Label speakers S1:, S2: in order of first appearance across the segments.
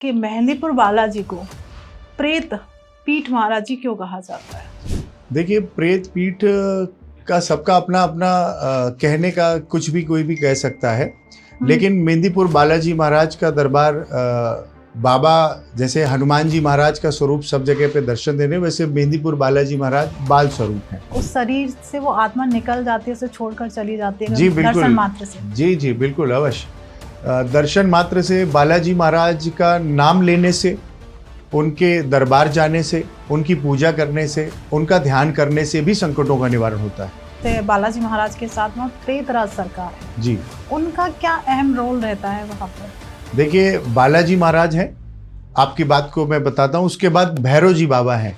S1: कि मेहंदीपुर बालाजी को प्रेत पीठ महाराज जी क्यों कहा जाता है?
S2: देखिए, प्रेत पीठ का सबका अपना अपना कहने का कुछ भी कोई भी कह सकता है, लेकिन मेहंदीपुर बालाजी महाराज का दरबार बाबा जैसे हनुमान जी महाराज का स्वरूप सब जगह पे दर्शन देने, वैसे मेहंदीपुर बालाजी महाराज बाल स्वरूप हैं।
S1: उस शरीर से वो आत्मा निकल जाती है, उसे छोड़कर चली जाती है
S2: जी बिल्कुल,
S1: दर्शन मात्र से।
S2: जी बिल्कुल अवश्य। दर्शन मात्र से, बालाजी महाराज का नाम लेने से, उनके दरबार जाने से, उनकी पूजा करने से, उनका ध्यान करने से भी संकटों का निवारण होता है।
S1: तो बालाजी महाराज के साथ में प्रेतराज सरकार है
S2: जी,
S1: उनका क्या अहम रोल रहता है वहाँ पर?
S2: देखिए, बालाजी महाराज हैं, आपकी बात को मैं बताता हूँ। उसके बाद भैरव जी बाबा हैं।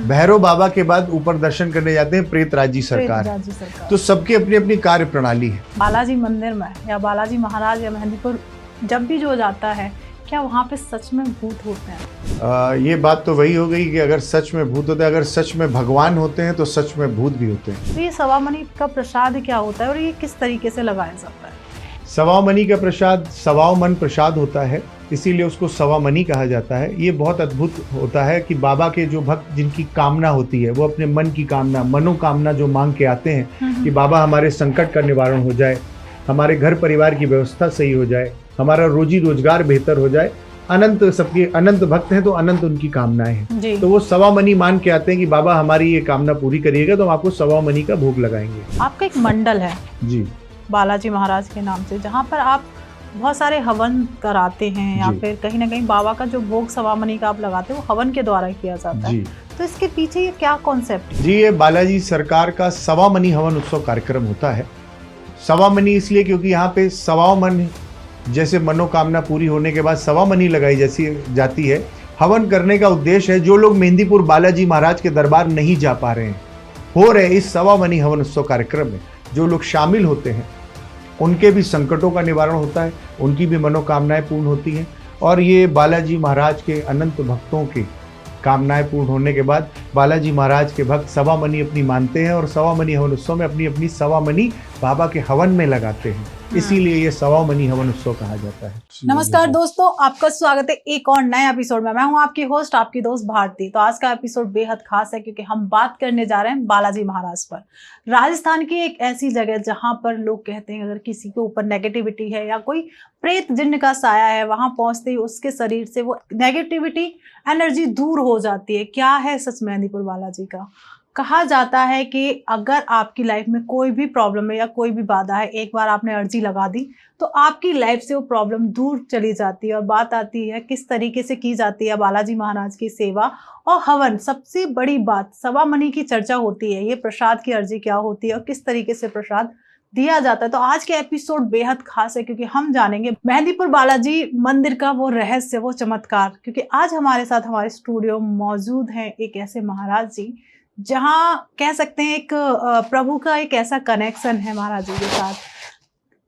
S2: भैरव बाबा के बाद ऊपर दर्शन करने जाते हैं प्रेतराज जी सरकार। तो सबकी अपनी अपनी कार्य प्रणाली है।
S1: बालाजी मंदिर में या बालाजी महाराज या मेहंदीपुर जब भी जो जाता है, क्या वहाँ पे सच में भूत होते हैं?
S2: ये बात तो वही हो गई कि अगर सच में भूत होते हैं, अगर सच में भगवान होते हैं तो सच में भूत भी होते हैं।
S1: तो ये सवा मनी का प्रसाद क्या होता है और ये किस तरीके से लगाया जाता है?
S2: सवा मनी का प्रसाद सवाओ मन प्रसाद होता है, इसीलिए उसको सवा मनी कहा जाता है। ये बहुत अद्भुत होता है कि बाबा के जो भक्त जिनकी कामना होती है, वो अपने मन की कामना, मनोकामना जो मांग के आते हैं कि बाबा हमारे संकट का निवारण हो जाए, हमारे घर परिवार की व्यवस्था सही हो जाए, हमारा रोजी रोजगार बेहतर हो जाए। अनंत सबके अनंत भक्त हैं तो अनंत उनकी कामनाएं हैं। तो वो सवा मनी मान के आते हैं कि बाबा हमारी ये कामना पूरी करिएगा तो हम आपको सवा मनी का भोग लगाएंगे।
S1: आपका एक मंडल है
S2: जी
S1: बालाजी महाराज के नाम से, जहाँ पर आप बहुत सारे हवन कराते हैं या फिर कहीं ना कहीं बाबा का जो भोग सवा मनी का आप लगाते हैं वो हवन के द्वारा किया जाता है। तो इसके पीछे ये क्या कॉन्सेप्ट है?
S2: जी, ये बालाजी सरकार का सवा मनी हवन उत्सव कार्यक्रम होता है। सवा मनी इसलिए क्योंकि यहाँ पे सवा मन, जैसे मनोकामना पूरी होने के बाद सवा मनी लगाई जैसी जाती है। हवन करने का उद्देश्य है जो लोग मेहंदीपुर बालाजी महाराज के दरबार नहीं जा पा रहे हैं, हो रहे इस सवा मनी हवन उत्सव कार्यक्रम में जो लोग शामिल होते हैं उनके भी संकटों का निवारण होता है, उनकी भी मनोकामनाएं पूर्ण होती हैं। और ये बालाजी महाराज के अनंत भक्तों की कामनाएं पूर्ण होने के बाद बालाजी महाराज के भक्त सवा मनी अपनी मानते हैं और सवा मनी हवन उत्सव में अपनी अपनी सवा मनी बाबा के हवन में लगाते हैं। इसीलिए ये सवा मनी हवन उत्सव कहा जाता है।
S1: नमस्कार दोस्तों, आपका स्वागत है एक और नए एपिसोड में। मैं हूं आपकी होस्ट, आपकी दोस्त भारती। तो आज का एपिसोड बेहद खास है क्योंकि हम बात करने जा रहे हैं बालाजी महाराज पर। राजस्थान की एक ऐसी जगह जहां पर लोग कहते हैं अगर किसी के ऊपर नेगेटिविटी है या कोई प्रेत जिन्न का साया है, वहां पहुंचते ही उसके शरीर से वो नेगेटिविटी एनर्जी दूर हो जाती है। क्या है सच मेहंदीपुर बालाजी का? कहा जाता है कि अगर आपकी लाइफ में कोई भी प्रॉब्लम है या कोई भी बाधा है, एक बार आपने अर्जी लगा दी तो आपकी लाइफ से वो प्रॉब्लम दूर चली जाती है। और बात आती है किस तरीके से की जाती है बालाजी महाराज की सेवा और हवन। सबसे बड़ी बात, सवा मनी की चर्चा होती है, ये प्रसाद की अर्जी क्या होती है और किस तरीके से प्रसाद दिया जाता है। तो आज के एपिसोड बेहद खास है क्योंकि हम जानेंगे मेहंदीपुर बालाजी मंदिर का वो रहस्य, वो चमत्कार। क्योंकि आज हमारे साथ हमारे स्टूडियो मौजूद हैं एक ऐसे महाराज जी जहाँ कह सकते हैं एक प्रभु का एक ऐसा कनेक्शन है महाराज जी के साथ,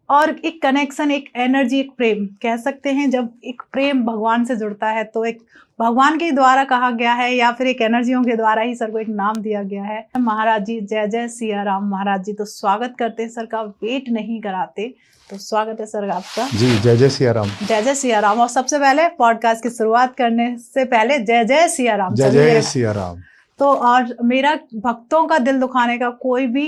S1: और एक कनेक्शन, एक एनर्जी, एक प्रेम कह सकते हैं। जब एक प्रेम भगवान से जुड़ता है तो एक भगवान के द्वारा कहा गया है या फिर एक एनर्जियों के द्वारा ही सर को एक नाम दिया गया है। महाराज जी जय जय सिया राम। महाराज जी तो स्वागत करते हैं सर का, वेट नहीं कराते। तो स्वागत है सर आपका।
S2: जी जय जय सिया राम।
S1: जय जय सिया राम। और सबसे पहले पॉडकास्ट की शुरुआत करने से पहले जय जय सिया राम।
S2: जय जय सिया राम।
S1: तो और मेरा भक्तों का दिल दुखाने का कोई भी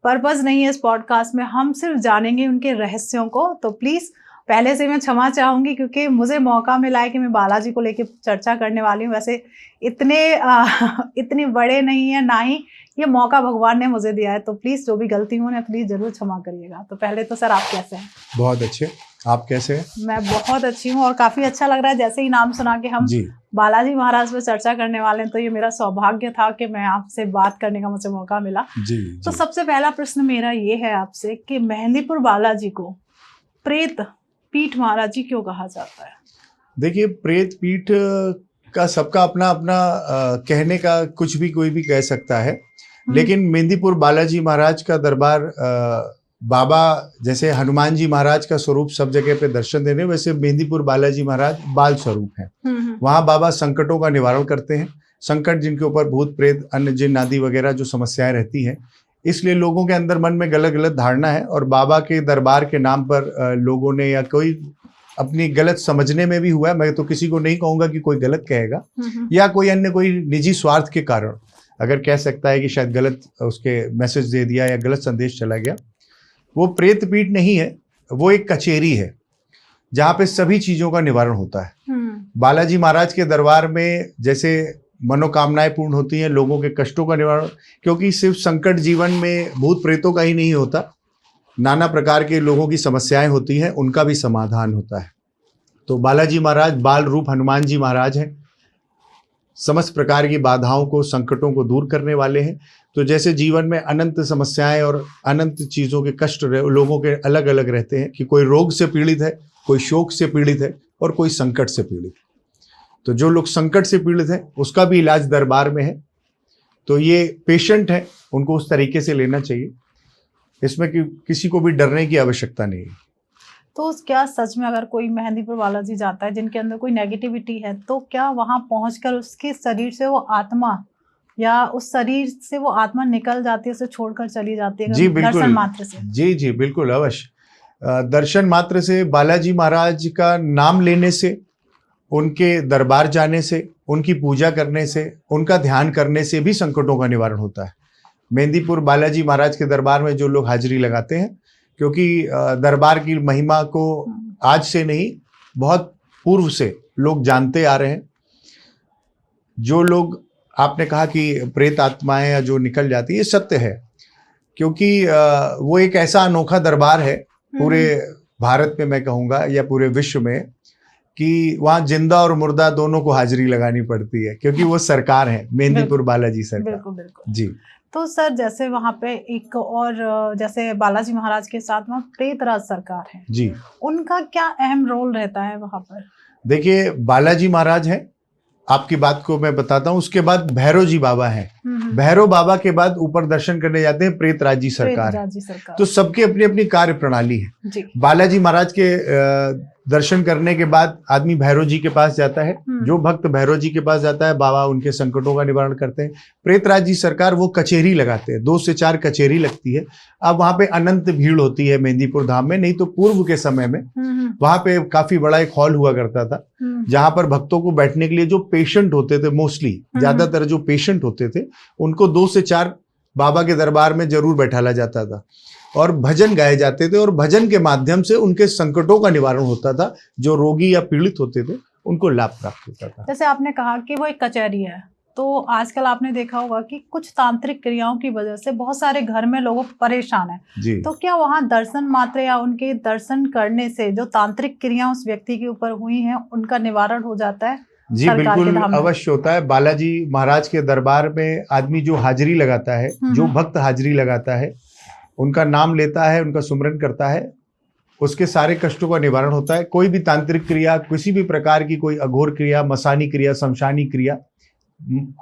S1: पर्पस नहीं है इस पॉडकास्ट में, हम सिर्फ जानेंगे उनके रहस्यों को। तो प्लीज पहले से मैं क्षमा चाहूंगी क्योंकि मुझे मौका मिला है कि मैं बालाजी को लेके चर्चा करने वाली हूँ। वैसे इतने बड़े नहीं है, ना ही ये मौका भगवान ने मुझे दिया है। तो प्लीज जो भी गलती हो ना प्लीज जरूर क्षमा करिएगा। तो पहले तो सर आप कैसे हैं?
S2: बहुत अच्छे, आप कैसे हैं?
S1: मैं बहुत अच्छी हूँ और काफी अच्छा लग रहा है। जैसे ही नाम सुना के हम बालाजी महाराज पर चर्चा करने वाले हैं तो ये मेरा सौभाग्य था कि मैं आपसे बात करने का मुझे मौका मिला। तो सबसे पहला प्रश्न मेरा ये है आपसे कि मेहंदीपुर बालाजी को प्रेत पीठ महाराज जी क्यों कहा जाता है?
S2: देखिए, प्रेत पीठ का सबका अपना अपना कहने का कुछ भी कोई भी कह सकता है, लेकिन मेहंदीपुर बालाजी महाराज का दरबार बाबा जैसे हनुमान जी महाराज का स्वरूप सब जगह पे दर्शन देने, वैसे मेहंदीपुर बालाजी महाराज बाल स्वरूप हैं। वहाँ बाबा संकटों का निवारण करते हैं। संकट जिनके ऊपर भूत प्रेत अन्य जिन आदि वगैरह जो समस्याएं रहती हैं, इसलिए लोगों के अंदर मन में गलत गलत धारणा है और बाबा के दरबार के नाम पर लोगों ने या कोई अपनी गलत समझने में भी हुआ है, मैं तो किसी को नहीं कहूंगा कि कोई गलत कहेगा, या कोई अन्य कोई निजी स्वार्थ के कारण अगर कह सकता है कि शायद गलत उसके मैसेज दे दिया या गलत संदेश चला गया। वो प्रेत पीठ नहीं है, वो एक कचेरी है जहाँ पे सभी चीजों का निवारण होता है। बालाजी महाराज के दरबार में जैसे मनोकामनाएं पूर्ण होती हैं, लोगों के कष्टों का निवारण, क्योंकि सिर्फ संकट जीवन में भूत प्रेतों का ही नहीं होता, नाना प्रकार के लोगों की समस्याएं होती हैं, उनका भी समाधान होता है। तो बालाजी महाराज बाल रूप हनुमान जी महाराज हैं, समस्त प्रकार की बाधाओं को, संकटों को दूर करने वाले हैं। तो जैसे जीवन में अनंत समस्याएं और अनंत चीज़ों के कष्ट लोगों के अलग अलग रहते हैं, कि कोई रोग से पीड़ित है, कोई शोक से पीड़ित है और कोई संकट से पीड़ित। तो जो लोग संकट से पीड़ित हैं उसका भी इलाज दरबार में है। तो ये पेशेंट है, उनको उस तरीके से लेना चाहिए, इसमें किसी को भी डरने की आवश्यकता नहीं है।
S1: तो क्या सच में अगर कोई मेहंदीपुर बालाजी जाता है जिनके अंदर कोई नेगेटिविटी है, तो क्या वहां पहुंचकर उसके शरीर से वो आत्मा या उस शरीर से वो आत्मा निकल जाती है, उसे छोड़कर चली जाती है?
S2: जी बिल्कुल,
S1: दर्शन मात्र से।
S2: जी बिल्कुल अवश्य। दर्शन मात्र से, बालाजी महाराज का नाम लेने से, उनके दरबार जाने से, उनकी पूजा करने से, उनका ध्यान करने से भी संकटों का निवारण होता है। मेहंदीपुर बालाजी महाराज के दरबार में जो लोग हाजिरी लगाते हैं, क्योंकि दरबार की महिमा को आज से नहीं बहुत पूर्व से लोग जानते आ रहे हैं। जो लोग, आपने कहा कि प्रेत आत्माएं या जो निकल जाती है, ये सत्य है, क्योंकि वो एक ऐसा अनोखा दरबार है पूरे भारत में, मैं कहूँगा, या पूरे विश्व में, कि वहाँ जिंदा और मुर्दा दोनों को हाजिरी लगानी पड़ती है, क्योंकि वो सरकार है, मेहंदीपुर बालाजी सरकार।
S1: बिल्कुल बिल्कुल
S2: जी।
S1: तो सर, जैसे वहाँ पे एक और, जैसे बालाजी महाराज के साथ वहाँ प्रेतराज सरकार है
S2: जी,
S1: उनका क्या अहम रोल रहता है वहाँ पर?
S2: देखिए, बालाजी महाराज हैं, आपकी बात को मैं बताता हूँ। उसके बाद भैरव जी बाबा हैं, भैरव बाबा के बाद ऊपर दर्शन करने जाते हैं प्रेतराज जी सरकार है। तो सबकी अपनी अपनी कार्य प्रणाली है
S1: जी।
S2: बालाजी महाराज के दर्शन करने के बाद आदमी भैरव जी के पास जाता है। जो भक्त भैरव जी के पास जाता है, बाबा उनके संकटों का निवारण करते हैं। प्रेतराज जी सरकार वो कचेरी लगाते हैं, 2 से 4 कचेरी लगती है। अब वहां पे अनंत भीड़ होती है मेहंदीपुर धाम में, नहीं तो पूर्व के समय में वहां पे काफी बड़ा एक हॉल हुआ करता था, जहां पर भक्तों को बैठने के लिए जो पेशेंट होते थे, मोस्टली ज्यादातर जो पेशेंट होते थे, उनको 2 से 4 बाबा के दरबार में जरूर बैठाला जाता था और भजन गाए जाते थे, और भजन के माध्यम से उनके संकटों का निवारण होता था। जो रोगी या पीड़ित होते थे उनको लाभ प्राप्त होता था।
S1: जैसे आपने कहा कि वो एक कचहरी है, तो आजकल आपने देखा होगा कि कुछ तांत्रिक क्रियाओं की वजह से बहुत सारे घर में लोग परेशान हैं
S2: जी।
S1: तो क्या वहाँ दर्शन मात्र या उनके दर्शन करने से जो तांत्रिक क्रियाएं उस व्यक्ति के ऊपर हुई हैं उनका निवारण हो जाता है?
S2: जी बिल्कुल अवश्य होता है। बालाजी महाराज के दरबार में आदमी जो हाजिरी लगाता है, जो भक्त हाजिरी लगाता है, उनका नाम लेता है, उनका सुमरन करता है, उसके सारे कष्टों का निवारण होता है। कोई भी तांत्रिक क्रिया, किसी भी प्रकार की कोई अघोर क्रिया, मसानी क्रिया, शमशानी क्रिया,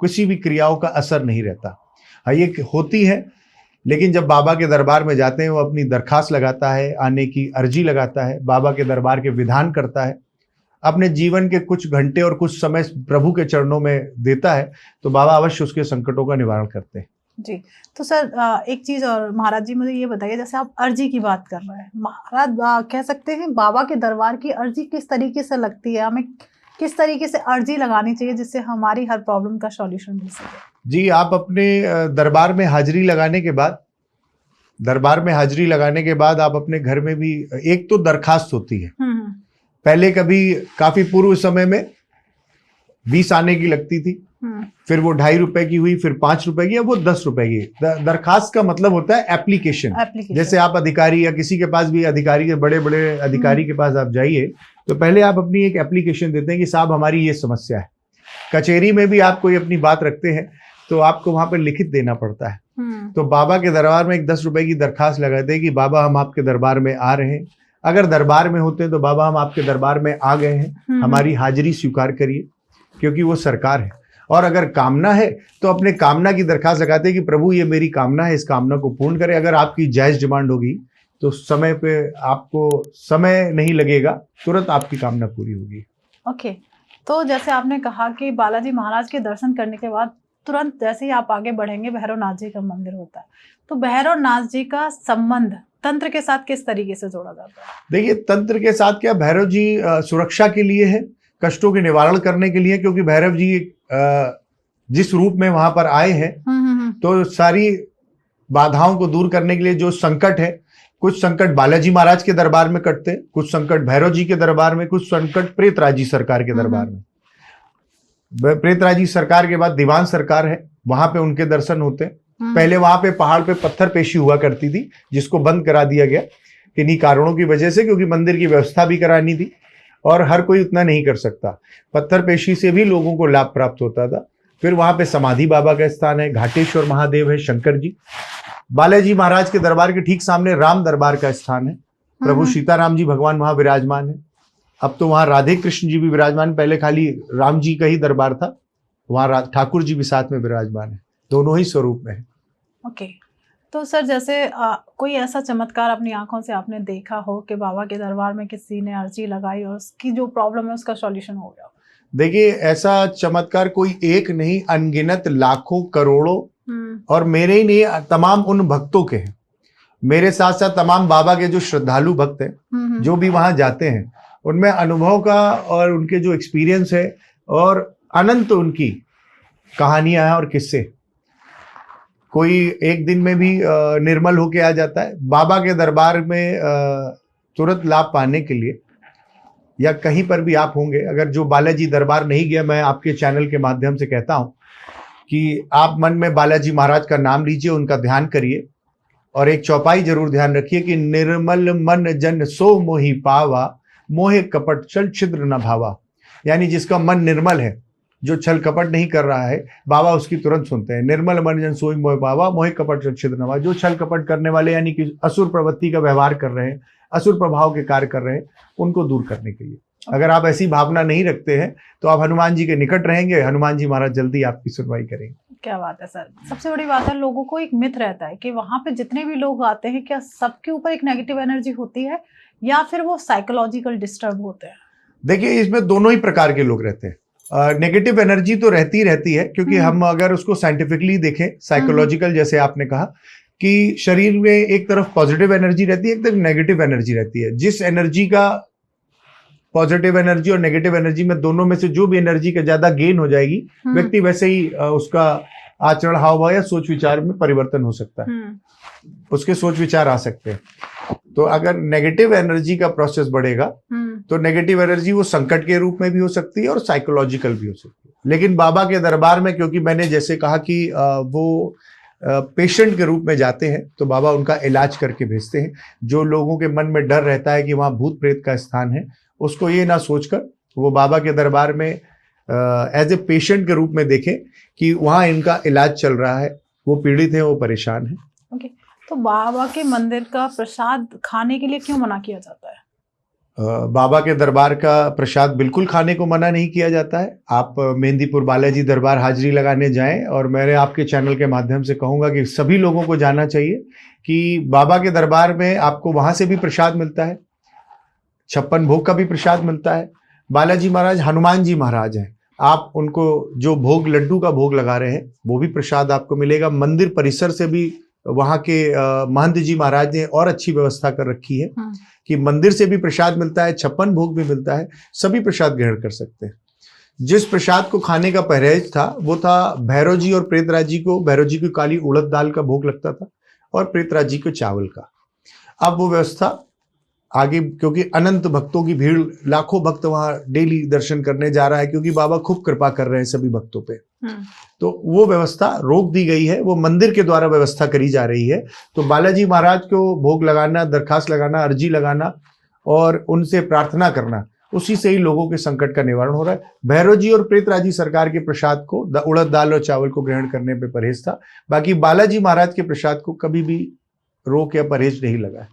S2: किसी भी क्रियाओं का असर नहीं रहता। हाँ, ये होती है, लेकिन जब बाबा के दरबार में जाते हैं, वो अपनी दरखास्त लगाता है, आने की अर्जी लगाता है, बाबा के दरबार के विधान करता है, अपने जीवन के कुछ घंटे और कुछ समय प्रभु के चरणों में देता है, तो बाबा अवश्य उसके संकटों का निवारण करते हैं।
S1: जी। तो सर एक चीज और महाराज जी, मुझे ये बताइए, जैसे आप अर्जी की बात कर रहे हैं, महाराज कह सकते हैं बाबा के दरबार की अर्जी किस तरीके से लगती है? हमें किस तरीके से अर्जी लगानी चाहिए जिससे हमारी हर प्रॉब्लम का सॉल्यूशन मिल सके? जी,
S2: आप अपने दरबार में हाजिरी लगाने के बाद आप अपने घर में भी एक तो दरखास्त होती है। पहले काफी पूर्व समय में 20 आने की लगती थी, फिर वो 2.5 रुपए की हुई, फिर 5 रुपए की, वो 10 रुपए की। दरखास्त का मतलब होता है एप्लीकेशन। जैसे आप अधिकारी या किसी के पास भी अधिकारी के बड़े अधिकारी के पास आप जाइए, तो पहले आप अपनी एक एप्लीकेशन देते हैं कि साहब हमारी ये समस्या है। कचहरी में भी आप कोई अपनी बात रखते हैं तो आपको वहां पर लिखित देना पड़ता है। तो बाबा के दरबार में एक 10 रुपए की दरखास्त लगाते हैं कि बाबा हम आपके दरबार में आ रहे हैं। अगर दरबार में होते हैं तो बाबा हम आपके दरबार में आ गए हैं, हमारी हाजिरी स्वीकार करिए, क्योंकि वो सरकार है। और अगर कामना है तो अपने कामना की दरखास्त लगाते हैं कि प्रभु ये मेरी कामना है, इस कामना को पूर्ण करें। अगर आपकी जायज डिमांड होगी तो समय पे आपको समय नहीं लगेगा, तुरंत आपकी कामना पूरी होगी।
S1: ओके। तो जैसे आपने कहा कि बालाजी महाराज के दर्शन करने के बाद तुरंत जैसे ही आप आगे बढ़ेंगे भैरवनाथ जी का मंदिर होता है, तो भैरवनाथ जी का संबंध तंत्र के साथ किस तरीके से जोड़ा जाता है?
S2: देखिए, तंत्र के साथ क्या, भैरव जी सुरक्षा के लिए है, कष्टों के निवारण करने के लिए, क्योंकि भैरव जी जिस रूप में वहां पर आए हैं, तो सारी बाधाओं को दूर करने के लिए जो संकट है, कुछ संकट बालाजी महाराज के दरबार में कटते, कुछ संकट भैरव जी के दरबार में, कुछ संकट प्रेतराजी सरकार के दरबार में। प्रेतराजी सरकार के बाद दीवान सरकार है, वहां पे उनके दर्शन होते हैं। पहले वहां पे पहाड़ पे पत्थर पेशी हुआ करती थी, जिसको बंद करा दिया गया किन्हीं कारणों की वजह से, क्योंकि मंदिर की व्यवस्था भी करानी थी और हर कोई उतना नहीं कर सकता। पत्थर पेशी से भी लोगों को लाभ प्राप्त होता था। फिर वहां पे समाधि बाबा का स्थान है, घाटेश्वर महादेव है, शंकर जी। बालाजी महाराज के दरबार के ठीक सामने राम दरबार का स्थान है, प्रभु सीताराम जी भगवान वहां विराजमान है। अब तो वहां राधे कृष्ण जी भी विराजमान, पहले खाली राम जी का ही दरबार था, वहां ठाकुर जी भी साथ में विराजमान है, दोनों ही स्वरूप में है।
S1: ओके, तो सर जैसे कोई ऐसा चमत्कार अपनी आंखों से आपने देखा हो कि बाबा के दरबार में किसी ने अर्जी लगाई और उसकी जो प्रॉब्लम है उसका सॉल्यूशन हो गया?
S2: देखिए, ऐसा चमत्कार कोई एक नहीं, अनगिनत लाखों करोड़ों, और मेरे ही नहीं, तमाम उन भक्तों के हैं, मेरे साथ साथ तमाम बाबा के जो श्रद्धालु भक्त हैं, जो भी वहां जाते हैं, उनमें अनुभव का और उनके जो एक्सपीरियंस है और अनंत उनकी कहानियां हैं और किस्से। कोई एक दिन में भी निर्मल होके आ जाता है बाबा के दरबार में। तुरंत लाभ पाने के लिए, या कहीं पर भी आप होंगे, अगर जो बालाजी दरबार नहीं गया, मैं आपके चैनल के माध्यम से कहता हूं कि आप मन में बालाजी महाराज का नाम लीजिए, उनका ध्यान करिए, और एक चौपाई जरूर ध्यान रखिए कि निर्मल मन जन सो मोहि पावा, मोहे कपट छल छिद्र न भावा। यानी जिसका मन निर्मल है, जो छल कपट नहीं कर रहा है, बाबा उसकी तुरंत सुनते हैं। निर्मल मन जन सोई मोहि पावा, मोहे कपट छल छिद्र न भावा। जो छल कपट करने वाले, यानी कि असुर प्रवृत्ति का व्यवहार कर रहे हैं, असुर प्रभाव के कार्य कर रहे हैं, उनको दूर करने के लिए, अगर आप ऐसी भावना नहीं रखते हैं तो आप हनुमान जी के निकट रहेंगे, हनुमान जी महाराज जल्दी आपकी सुनवाई करेंगे।
S1: क्या बात है सर। सबसे बड़ी बात है, लोगों को एक मिथ रहता है कि वहां पे जितने भी लोग आते हैं, क्या सबके ऊपर एक नेगेटिव एनर्जी होती है या फिर वो साइकोलॉजिकल डिस्टर्ब होते हैं?
S2: देखिए, इसमें दोनों ही प्रकार के लोग रहते हैं। नेगेटिव एनर्जी तो रहती रहती है, क्योंकि हम अगर उसको साइंटिफिकली देखें, साइकोलॉजिकल, जैसे आपने कहा कि शरीर में एक तरफ पॉजिटिव एनर्जी रहती है, एक तरफ नेगेटिव एनर्जी रहती है। जिस एनर्जी का, पॉजिटिव एनर्जी और नेगेटिव एनर्जी में, दोनों में से जो भी एनर्जी का ज्यादा गेन हो जाएगी, व्यक्ति वैसे ही उसका आचरण, हाव भाव या सोच विचार में परिवर्तन हो सकता है, उसके सोच विचार आ सकते हैं। तो अगर नेगेटिव एनर्जी का प्रोसेस बढ़ेगा तो नेगेटिव एनर्जी वो संकट के रूप में भी हो सकती है और साइकोलॉजिकल भी हो सकती है। लेकिन बाबा के दरबार में, क्योंकि मैंने जैसे कहा कि वो पेशेंट के रूप में जाते हैं, तो बाबा उनका इलाज करके भेजते हैं। जो लोगों के मन में डर रहता है कि वहाँ भूत प्रेत का स्थान है, उसको ये ना सोचकर वो बाबा के दरबार में एज ए पेशेंट के रूप में देखें कि वहाँ इनका इलाज चल रहा है, वो पीड़ित है, वो परेशान है।
S1: ओके, तो बाबा के मंदिर का प्रसाद खाने के लिए क्यों मना किया जाता है?
S2: बाबा के दरबार का प्रसाद बिल्कुल खाने को मना नहीं किया जाता है। आप मेहंदीपुर बालाजी दरबार हाजिरी लगाने जाएं, और मैंने आपके चैनल के माध्यम से कहूँगा कि सभी लोगों को जानना चाहिए कि बाबा के दरबार में आपको वहाँ से भी प्रसाद मिलता है, 56 भोग का भी प्रसाद मिलता है। बालाजी महाराज हनुमान जी महाराज हैं, आप उनको जो भोग, लड्डू का भोग लगा रहे हैं, वो भी प्रसाद आपको मिलेगा। मंदिर परिसर से भी वहाँ के महंत जी महाराज ने और अच्छी व्यवस्था कर रखी है कि मंदिर से भी प्रसाद मिलता है, 56 भोग भी मिलता है, सभी प्रसाद ग्रहण कर सकते हैं। जिस प्रसाद को खाने का परहेज था, वो था भैरव जी और प्रेतराज जी को, भैरव जी को काली उड़द दाल का भोग लगता था और प्रेतराज जी को चावल का। अब वो व्यवस्था आगे, क्योंकि अनंत भक्तों की भीड़, लाखों भक्त वहां डेली दर्शन करने जा रहा है, क्योंकि बाबा खूब कृपा कर रहे हैं सभी भक्तों पे, तो वो व्यवस्था रोक दी गई है, वो मंदिर के द्वारा व्यवस्था करी जा रही है। तो बालाजी महाराज को भोग लगाना, दरखास्त लगाना, अर्जी लगाना और उनसे प्रार्थना करना, उसी से ही लोगों के संकट का निवारण हो रहा है। भैरव जी और प्रेतराजी सरकार के प्रसाद को, उड़द दाल और चावल को ग्रहण करने पे परहेज था, बाकी बालाजी महाराज के प्रसाद को कभी भी रोक या परहेज नहीं लगा है।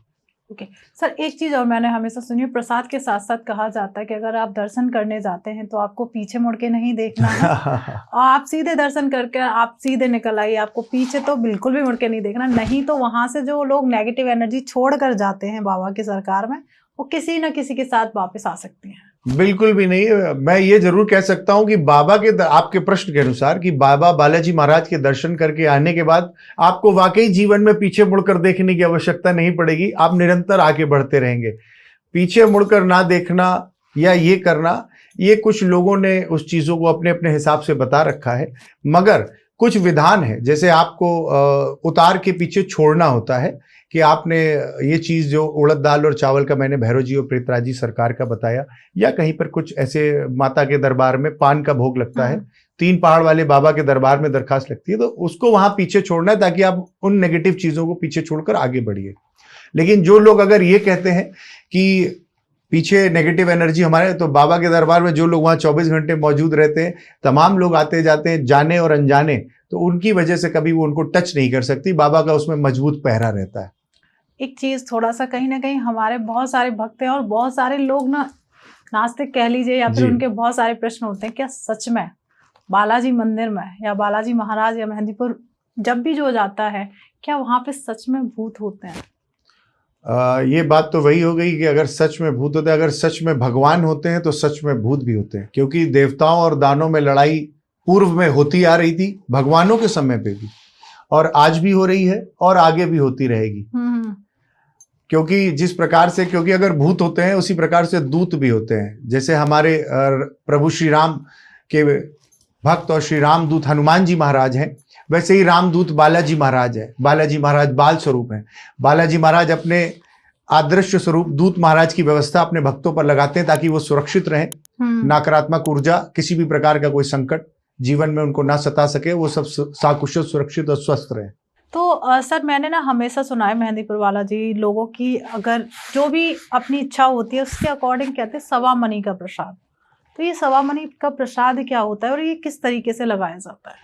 S1: ओके सर, एक चीज और मैंने हमेशा सुनी है, प्रसाद के साथ साथ कहा जाता है कि अगर आप दर्शन करने जाते हैं तो आपको पीछे मुड़ के नहीं देखना है और आप सीधे दर्शन करके आप सीधे निकल आइए, आपको पीछे तो बिल्कुल भी मुड़ के नहीं देखना, नहीं तो वहां से जो लोग नेगेटिव एनर्जी छोड़ कर जाते हैं बाबा की सरकार में, वो किसी न किसी के साथ वापस आ सकती हैं।
S2: बिल्कुल भी नहीं है। मैं ये जरूर कह सकता हूं कि बाबा के आपके प्रश्न के अनुसार कि बाबा बालाजी महाराज के दर्शन करके आने के बाद आपको वाकई जीवन में पीछे मुड़कर देखने की आवश्यकता नहीं पड़ेगी, आप निरंतर आगे बढ़ते रहेंगे। पीछे मुड़कर ना देखना या ये करना, ये कुछ लोगों ने उस चीजों को अपने अपने हिसाब से बता रखा है, मगर कुछ विधान है, जैसे आपको उतार के पीछे छोड़ना होता है कि आपने ये चीज जो उड़द दाल और चावल का मैंने भैरव जी और प्रेतराज जी सरकार का बताया, या कहीं पर कुछ ऐसे माता के दरबार में पान का भोग लगता है, 3 पहाड़ वाले बाबा के दरबार में दरखास्त लगती है, तो उसको वहां पीछे छोड़ना है ताकि आप उन नेगेटिव चीजों को पीछे छोड़कर आगे बढ़िए। लेकिन जो लोग अगर ये कहते हैं कि पीछे नेगेटिव एनर्जी हमारे, तो बाबा के दरबार में जो लोग वहाँ 24 घंटे मौजूद रहते हैं, तमाम लोग आते जाते हैं, जाने और अनजाने, तो उनकी वजह से कभी वो उनको टच नहीं कर सकती। बाबा का उसमें मजबूत पहरा रहता है।
S1: एक चीज थोड़ा सा कहीं ना कहीं हमारे बहुत सारे भक्त हैं और बहुत सारे लोग ना नास्तिक कह लीजिए या फिर उनके बहुत सारे प्रश्न होते हैं, क्या सच में बालाजी मंदिर में या बालाजी महाराज या मेहंदीपुर जब भी जो जाता है, क्या वहां पे सच में भूत होते हैं?
S2: ये बात तो वही हो गई कि अगर सच में भूत होते हैं, अगर सच में भगवान होते हैं तो सच में भूत भी होते हैं, क्योंकि देवताओं और दानों में लड़ाई पूर्व में होती आ रही थी, भगवानों के समय पे भी, और आज भी हो रही है और आगे भी होती रहेगी। क्योंकि जिस प्रकार से, क्योंकि अगर भूत होते हैं उसी प्रकार से दूत भी होते हैं। जैसे हमारे प्रभु श्री राम के भक्त और श्री राम दूत हनुमान जी महाराज हैं, वैसे ही रामदूत बालाजी महाराज है। बालाजी महाराज बाल स्वरूप हैं। बालाजी महाराज अपने आदृश्य स्वरूप दूत महाराज की व्यवस्था अपने भक्तों पर लगाते हैं ताकि वो सुरक्षित रहें, नकारात्मक ऊर्जा, किसी भी प्रकार का कोई संकट जीवन में उनको ना सता सके, वो सब साकुशल, सुरक्षित और स्वस्थ रहे।
S1: तो सर मैंने ना हमेशा सुना है मेहंदीपुर बालाजी लोगों की अगर जो भी अपनी इच्छा होती है उसके अकॉर्डिंग कहते हैं सवा मनी का प्रसाद। तो ये सवा मनी का प्रसाद क्या होता है और ये किस तरीके से लगाया जाता है?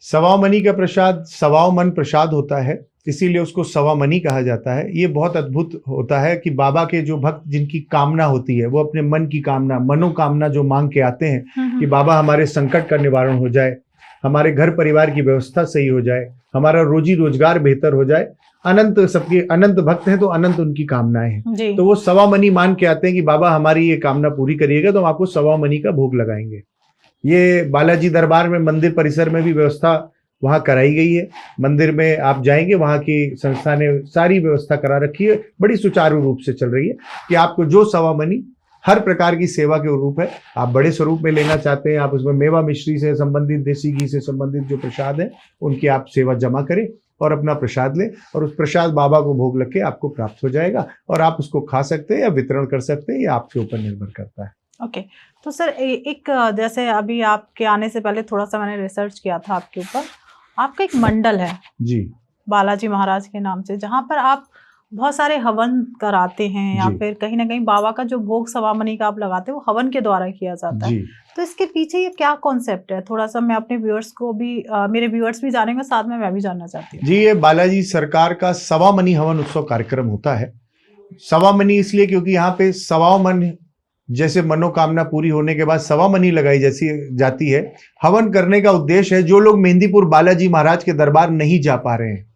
S2: सवा मनी का प्रसाद सवाओ मन प्रसाद होता है, इसीलिए उसको सवा मनी कहा जाता है। ये बहुत अद्भुत होता है कि बाबा के जो भक्त जिनकी कामना होती है, वो अपने मन की कामना, मनोकामना जो मांग के आते हैं कि बाबा हमारे संकट का निवारण हो जाए, हमारे घर परिवार की व्यवस्था सही हो जाए, हमारा रोजी रोजगार बेहतर हो जाए, अनंत, सबके अनंत भक्त हैं तो अनंत उनकी कामनाएं हैं, तो वो सवा मनी मान के आते हैं कि बाबा हमारी ये कामना पूरी करिएगा तो हम आपको सवा मनी का भोग लगाएंगे। ये बालाजी दरबार में मंदिर परिसर में भी व्यवस्था वहाँ कराई गई है। मंदिर में आप जाएंगे, वहाँ की संस्था ने सारी व्यवस्था करा रखी है, बड़ी सुचारू रूप से चल रही है कि आपको जो सवा मनी हर प्रकार की सेवा के रूप है, आप बड़े स्वरूप में लेना चाहते हैं, आप उसमें मेवा मिश्री से संबंधित, देसी घी से संबंधित जो प्रसाद है उनकी आप सेवा जमा करें और अपना प्रसाद लें, और उस प्रसाद बाबा को भोग लग के आपको प्राप्त हो जाएगा और आप उसको खा सकते हैं या वितरण कर सकते हैं, ये आपके ऊपर निर्भर करता है।
S1: ओके तो सर एक जैसे अभी आपके आने से पहले थोड़ा सा मैंने रिसर्च किया था आपके ऊपर, आपका एक मंडल है जी बालाजी महाराज के नाम से, जहाँ पर आप बहुत सारे हवन कराते हैं या फिर कहीं ना कहीं बाबा का जो भोग सवा मनी का आप लगाते हैं वो हवन के द्वारा किया जाता है। तो इसके पीछे ये क्या कॉन्सेप्ट है, थोड़ा सा मैं अपने व्यूअर्स को भी मेरे व्यूअर्स भी जानेंगे, साथ में मैं भी जानना चाहती हूँ।
S2: जी, ये बालाजी सरकार का सवा मनी हवन उत्सव कार्यक्रम होता है। सवा मनी इसलिए क्योंकि यहाँ पे सवा मन, जैसे मनोकामना पूरी होने के बाद सवा मनी लगाई जैसी जाती है। हवन करने का उद्देश्य है जो लोग मेहंदीपुर बालाजी महाराज के दरबार नहीं जा पा रहे हैं,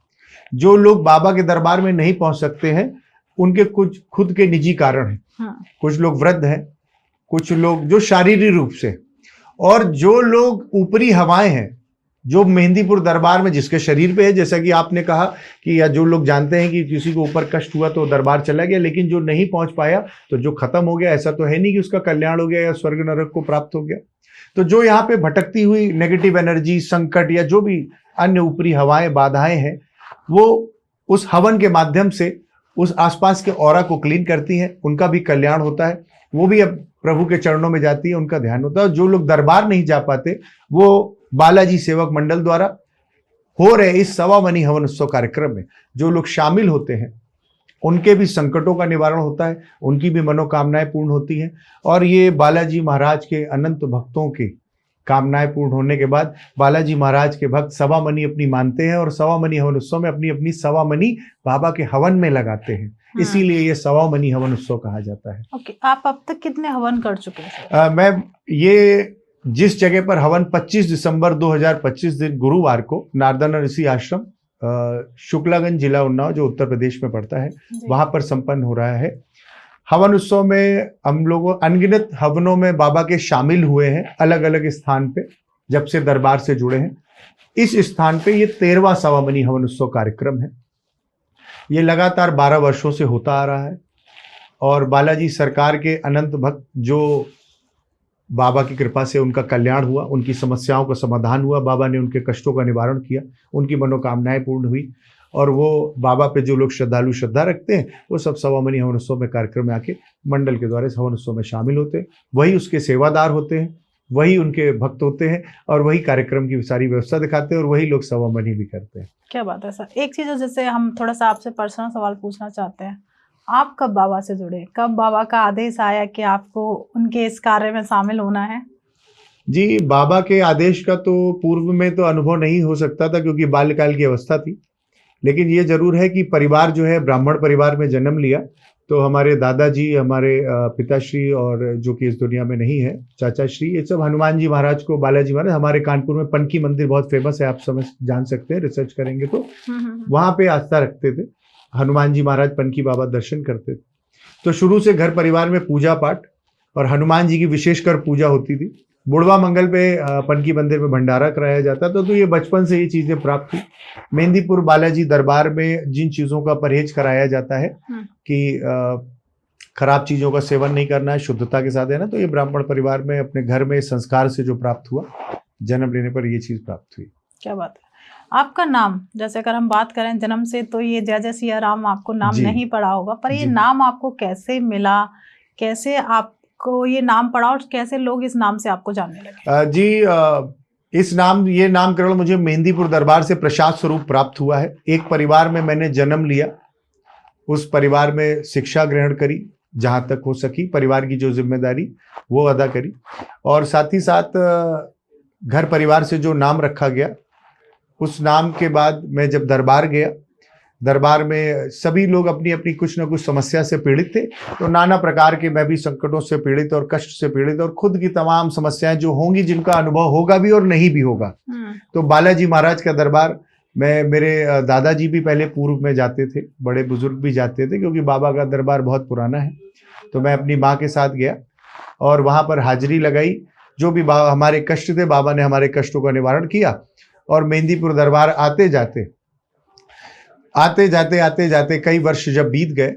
S2: जो लोग बाबा के दरबार में नहीं पहुंच सकते हैं, उनके कुछ खुद के निजी कारण हैं। कुछ लोग वृद्ध हैं, कुछ लोग जो शारीरिक रूप से, और जो लोग ऊपरी हवाएं हैं जो मेहंदीपुर दरबार में जिसके शरीर पे है, जैसा कि आपने कहा कि या जो लोग जानते हैं कि किसी को ऊपर कष्ट हुआ तो दरबार चला गया, लेकिन जो नहीं पहुंच पाया तो जो खत्म हो गया, ऐसा तो है नहीं कि उसका कल्याण हो गया या स्वर्ग नरक को प्राप्त हो गया। तो जो यहाँ पे भटकती हुई नेगेटिव एनर्जी, संकट या जो भी अन्य ऊपरी हवाएं, बाधाएं हैं, वो उस हवन के माध्यम से उस आसपास के ऑरा को क्लीन करती हैं, उनका भी कल्याण होता है, वो भी अब प्रभु के चरणों में जाती है, उनका ध्यान होता है। जो लोग दरबार नहीं जा पाते वो बालाजी सेवक मंडल द्वारा हो रहे इस सवा मनी हवन उत्सव कार्यक्रम में जो लोग शामिल होते हैं उनके भी संकटों का निवारण होता है, उनकी भी मनोकामनाएं पूर्ण होती हैं, और ये बालाजी महाराज के अनंत भक्तों की कामनाएं पूर्ण होने के बाद बालाजी महाराज के भक्त सवा मनी अपनी मानते हैं और सवा मनी हवन उत्सव में अपनी अपनी सवा मनी बाबा के हवन में लगाते हैं, इसीलिए ये सवा मनी हवन उत्सव कहा जाता है।
S1: ओके, आप अब तक कितने हवन कर चुके हैं?
S2: मैं ये जिस जगह पर हवन 25 दिसंबर 2025 दिन गुरुवार को नारदाना ऋषि आश्रम शुक्लागंज जिला उन्नाव जो उत्तर प्रदेश में पड़ता है वहां पर संपन्न हो रहा है, हवन उत्सव में हम लोग अनगिनत हवनों में बाबा के शामिल हुए हैं, अलग अलग स्थान पे, जब से दरबार से जुड़े हैं। इस स्थान पे ये 13वां सवामनी हवन उत्सव कार्यक्रम है। ये लगातार 12 वर्षों से होता आ रहा है और बालाजी सरकार के अनंत भक्त जो बाबा की कृपा से उनका कल्याण हुआ, उनकी समस्याओं का समाधान हुआ, बाबा ने उनके कष्टों का निवारण किया, उनकी मनोकामनाएं पूर्ण हुई और वो बाबा पे जो लोग श्रद्धालु श्रद्धा रखते हैं वो सब सवामनी हवन उत्सव में कार्यक्रम में आके मंडल के द्वारा हवन उत्सव में शामिल होते हैं। वही उसके सेवादार होते हैं, वही उनके भक्त होते हैं और वही कार्यक्रम की सारी व्यवस्था दिखाते हैं और वही लोग सवामनी भी करते हैं।
S1: क्या बात है सर। एक चीज़ है, जैसे हम थोड़ा सा आपसे पर्सनल सवाल पूछना चाहते हैं, आप कब बाबा से जुड़े, कब बाबा का आदेश आया कि आपको उनके इस कार्य में शामिल होना है?
S2: जी, बाबा के आदेश का तो पूर्व में तो अनुभव नहीं हो सकता था क्योंकि बाल्यकाल की अवस्था थी, लेकिन ये जरूर है कि परिवार जो है ब्राह्मण परिवार में जन्म लिया, तो हमारे दादाजी, हमारे पिताश्री और जो कि इस दुनिया में नहीं है, चाचा श्री, ये सब हनुमान जी महाराज को, बालाजी महाराज, हमारे कानपुर में पनकी मंदिर बहुत फेमस है, आप समझ जान सकते हैं, रिसर्च करेंगे तो वहां पे आस्था रखते थे। हनुमान जी महाराज पनकी बाबा दर्शन करते थे, तो शुरू से घर परिवार में पूजा पाठ और हनुमान जी की विशेषकर पूजा होती थी। बुढ़वा मंगल पे पनकी मंदिर में भंडारा कराया जाता था, तो ये बचपन से ये चीजें प्राप्त हुई। मेहंदीपुर बालाजी दरबार में जिन चीजों का परहेज कराया जाता है कि खराब चीजों का सेवन नहीं करना है, शुद्धता के साथ है ना, तो ये ब्राह्मण परिवार में अपने घर में संस्कार से जो प्राप्त हुआ, जन्म लेने पर ये चीज प्राप्त हुई।
S1: क्या बात है। आपका नाम, जैसे अगर हम बात करें जन्म से, तो ये जय जय सिया राम आपको नाम नहीं पड़ा होगा, पर ये नाम आपको कैसे मिला, कैसे आपको ये नाम पड़ा और कैसे लोग इस नाम से आपको जानने लगे?
S2: ये नाम केवल मुझे मेहंदीपुर दरबार से प्रसाद स्वरूप प्राप्त हुआ है। एक परिवार में मैंने जन्म लिया, उस परिवार में शिक्षा ग्रहण करी, जहां तक हो सकी परिवार की जो जिम्मेदारी वो अदा करी, और साथ ही साथ घर परिवार से जो नाम रखा गया, उस नाम के बाद मैं जब दरबार गया, दरबार में सभी लोग अपनी अपनी कुछ ना कुछ समस्या से पीड़ित थे, तो नाना प्रकार के मैं भी संकटों से पीड़ित और कष्ट से पीड़ित और खुद की तमाम समस्याएं जो होंगी, जिनका अनुभव होगा भी और नहीं भी होगा, तो बालाजी महाराज का दरबार मैं, मेरे दादाजी भी पहले पूर्व में जाते थे, बड़े बुजुर्ग भी जाते थे, क्योंकि बाबा का दरबार बहुत पुराना है। तो मैं अपनी माँ के साथ गया और वहां पर हाजिरी लगाई। जो भी हमारे कष्ट थे, बाबा ने हमारे कष्टों का निवारण किया। और मेहंदीपुर दरबार आते जाते कई वर्ष जब बीत गए,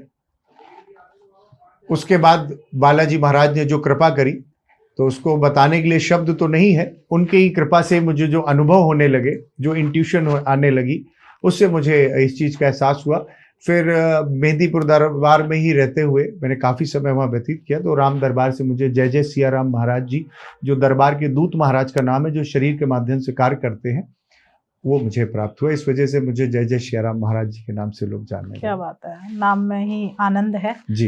S2: उसके बाद बालाजी महाराज ने जो कृपा करी, तो उसको बताने के लिए शब्द तो नहीं है, उनके ही कृपा से मुझे जो अनुभव होने लगे, जो इंट्यूशन आने लगी, उससे मुझे इस चीज़ का एहसास हुआ। फिर मेहंदीपुर दरबार में ही रहते हुए मैंने काफ़ी समय वहाँ व्यतीत किया, तो राम दरबार से मुझे जय जय सिया राम महाराज जी, जो दरबार के दूत महाराज का नाम है, जो शरीर के माध्यम से कार्य करते हैं, वो मुझे प्राप्त हुआ। इस वजह से मुझे जय जय सिया राम महाराज जी के नाम से लोग जानने।
S1: क्या बात है, नाम में ही आनंद है
S2: जी।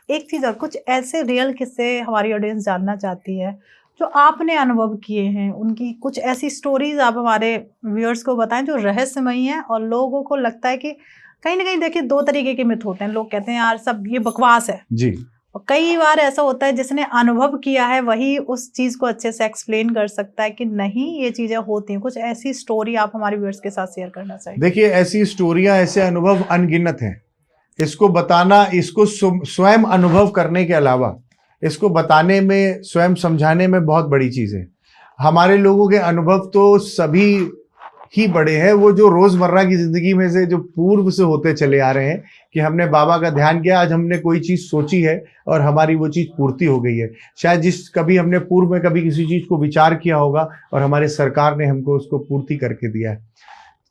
S1: एक चीज़ और, कुछ ऐसे रियल किस्से हमारी ऑडियंस जानना चाहती है जो आपने अनुभव किए हैं, उनकी कुछ ऐसी स्टोरीज आप हमारे व्यूअर्स को बताएं जो रहस्यमयी हैं और लोगों को लगता है कि कहीं ना कहीं, देखिए 2 तरीके के मिथ होते हैं, लोग कहते हैं यार सब ये बकवास है
S2: जी,
S1: और कई बार ऐसा होता है जिसने अनुभव किया है वही उस चीज को अच्छे से एक्सप्लेन कर सकता है कि नहीं ये चीजें होती हैं। कुछ ऐसी स्टोरी आप हमारे व्यूअर्स के साथ शेयर करना चाहिए?
S2: देखिए, ऐसी स्टोरियां, ऐसे अनुभव अनगिनत हैं। इसको बताना, इसको स्वयं अनुभव करने के अलावा इसको बताने में, स्वयं समझाने में बहुत बड़ी चीज है। हमारे लोगों के अनुभव तो सभी ही बड़े हैं, वो जो रोजमर्रा की जिंदगी में से जो पूर्व से होते चले आ रहे हैं कि हमने बाबा का ध्यान किया, आज हमने कोई चीज सोची है और हमारी वो चीज पूर्ति हो गई है। शायद कभी हमने पूर्व में कभी किसी चीज को विचार किया होगा और हमारे सरकार ने हमको उसको पूर्ति करके दिया है।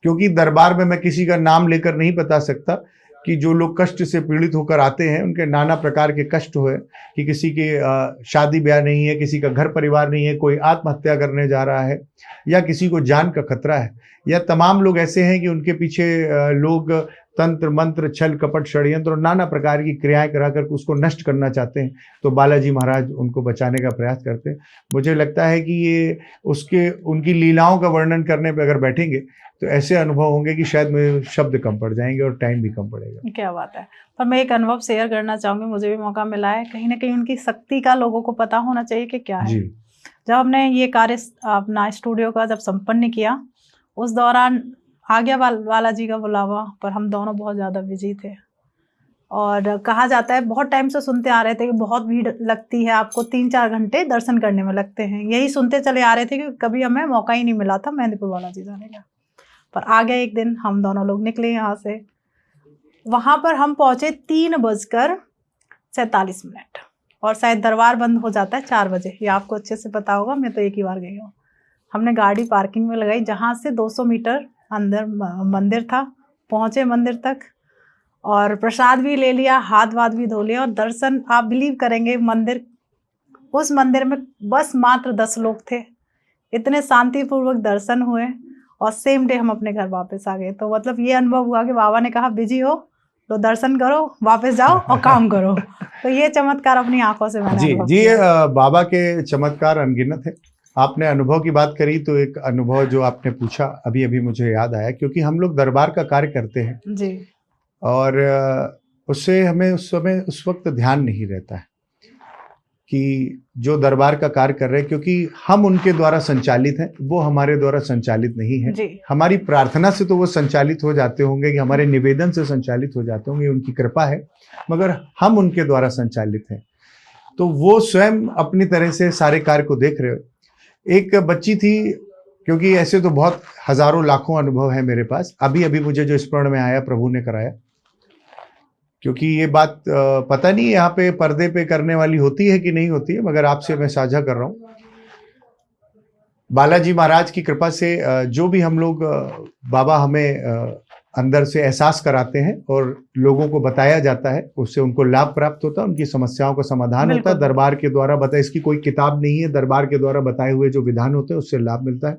S2: क्योंकि दरबार में मैं किसी का नाम लेकर नहीं बता सकता कि जो लोग कष्ट से पीड़ित होकर आते हैं, उनके नाना प्रकार के कष्ट हुए, कि किसी के शादी ब्याह नहीं है, किसी का घर परिवार नहीं है, कोई आत्महत्या करने जा रहा है, या किसी को जान का खतरा है, या तमाम लोग ऐसे हैं कि उनके पीछे लोग तंत्र मंत्र छल कपट षड्यंत्र और नाना प्रकार की क्रियाएं कराकर उसको नष्ट करना चाहते हैं, तो बालाजी महाराज उनको बचाने का प्रयास करते हैं। मुझे लगता है कि ये उनकी लीलाओं का वर्णन करने पर अगर बैठेंगे तो ऐसे अनुभव होंगे कि शायद मेरे शब्द कम पड़ जाएंगे और टाइम भी कम पड़ेगा।
S1: क्या बात है। पर मैं एक अनुभव शेयर करना चाहूंगी, मुझे भी मौका मिला है, कहीं ना कहीं उनकी शक्ति का लोगों को पता होना चाहिए कि क्या है। जब हमने ये कार्य अपना स्टूडियो का जब संपन्न किया, उस दौरान आ गया बालाजी का बुलावा, पर हम दोनों बहुत ज़्यादा बिजी थे। और कहा जाता है, बहुत टाइम से सुनते आ रहे थे कि बहुत भीड़ लगती है, आपको 3-4 घंटे दर्शन करने में लगते हैं। यही सुनते चले आ रहे थे कि कभी हमें मौका ही नहीं मिला था मेहंदीपुर बालाजी जाने का। पर आ गया एक दिन, हम दोनों लोग निकले यहाँ से। वहाँ पर हम पहुँचे 3:47 और शायद दरबार बंद हो जाता है 4 बजे, ये आपको अच्छे से पता होगा, मैं तो एक ही बार गई हूँ। हमने गाड़ी पार्किंग में लगाई, जहाँ से 200 मीटर अंदर मंदिर था। पहुँचे मंदिर तक और प्रसाद भी ले लिया, हाथ वाथ भी धो लिया और दर्शन, आप बिलीव करेंगे, उस मंदिर में बस मात्र 10 लोग थे। इतने शांतिपूर्वक दर्शन हुए और सेम डे हम अपने घर वापस आ गए। तो मतलब ये अनुभव हुआ कि बाबा ने कहा बिजी हो तो दर्शन करो, वापस जाओ और काम करो। तो ये चमत्कार अपनी आंखों से मैंने अनुभव किया।
S2: बाबा के चमत्कार अनगिनत है। आपने अनुभव की बात करी तो एक अनुभव जो आपने पूछा अभी अभी मुझे याद आया, क्योंकि हम लोग दरबार का कार्य करते हैं
S1: जी,
S2: और उससे हमें उस वक्त ध्यान नहीं रहता है कि जो दरबार का कार्य कर रहे हैं, क्योंकि हम उनके द्वारा संचालित हैं, वो हमारे द्वारा संचालित नहीं है।
S1: जी।
S2: हमारी प्रार्थना से तो वो संचालित हो जाते होंगे, कि हमारे निवेदन से संचालित हो जाते होंगे, उनकी कृपा है, मगर हम उनके द्वारा संचालित हैं। तो वो स्वयं अपनी तरह से सारे कार्य को देख रहे हो। एक बच्ची थी, क्योंकि ऐसे तो बहुत हजारों लाखों अनुभव है मेरे पास, अभी अभी मुझे जो स्मरण में आया प्रभु ने कराया, क्योंकि ये बात पता नहीं यहाँ पे पर्दे पे करने वाली होती है कि नहीं होती है, मगर आपसे मैं साझा कर रहा हूँ। बालाजी महाराज की कृपा से जो भी हम लोग बाबा हमें अंदर से एहसास कराते हैं और लोगों को बताया जाता है, उससे उनको लाभ प्राप्त होता है, उनकी समस्याओं का समाधान होता है। दरबार के द्वारा बताए, इसकी कोई किताब नहीं है, दरबार के द्वारा बताए हुए जो विधान होते हैं उससे लाभ मिलता है।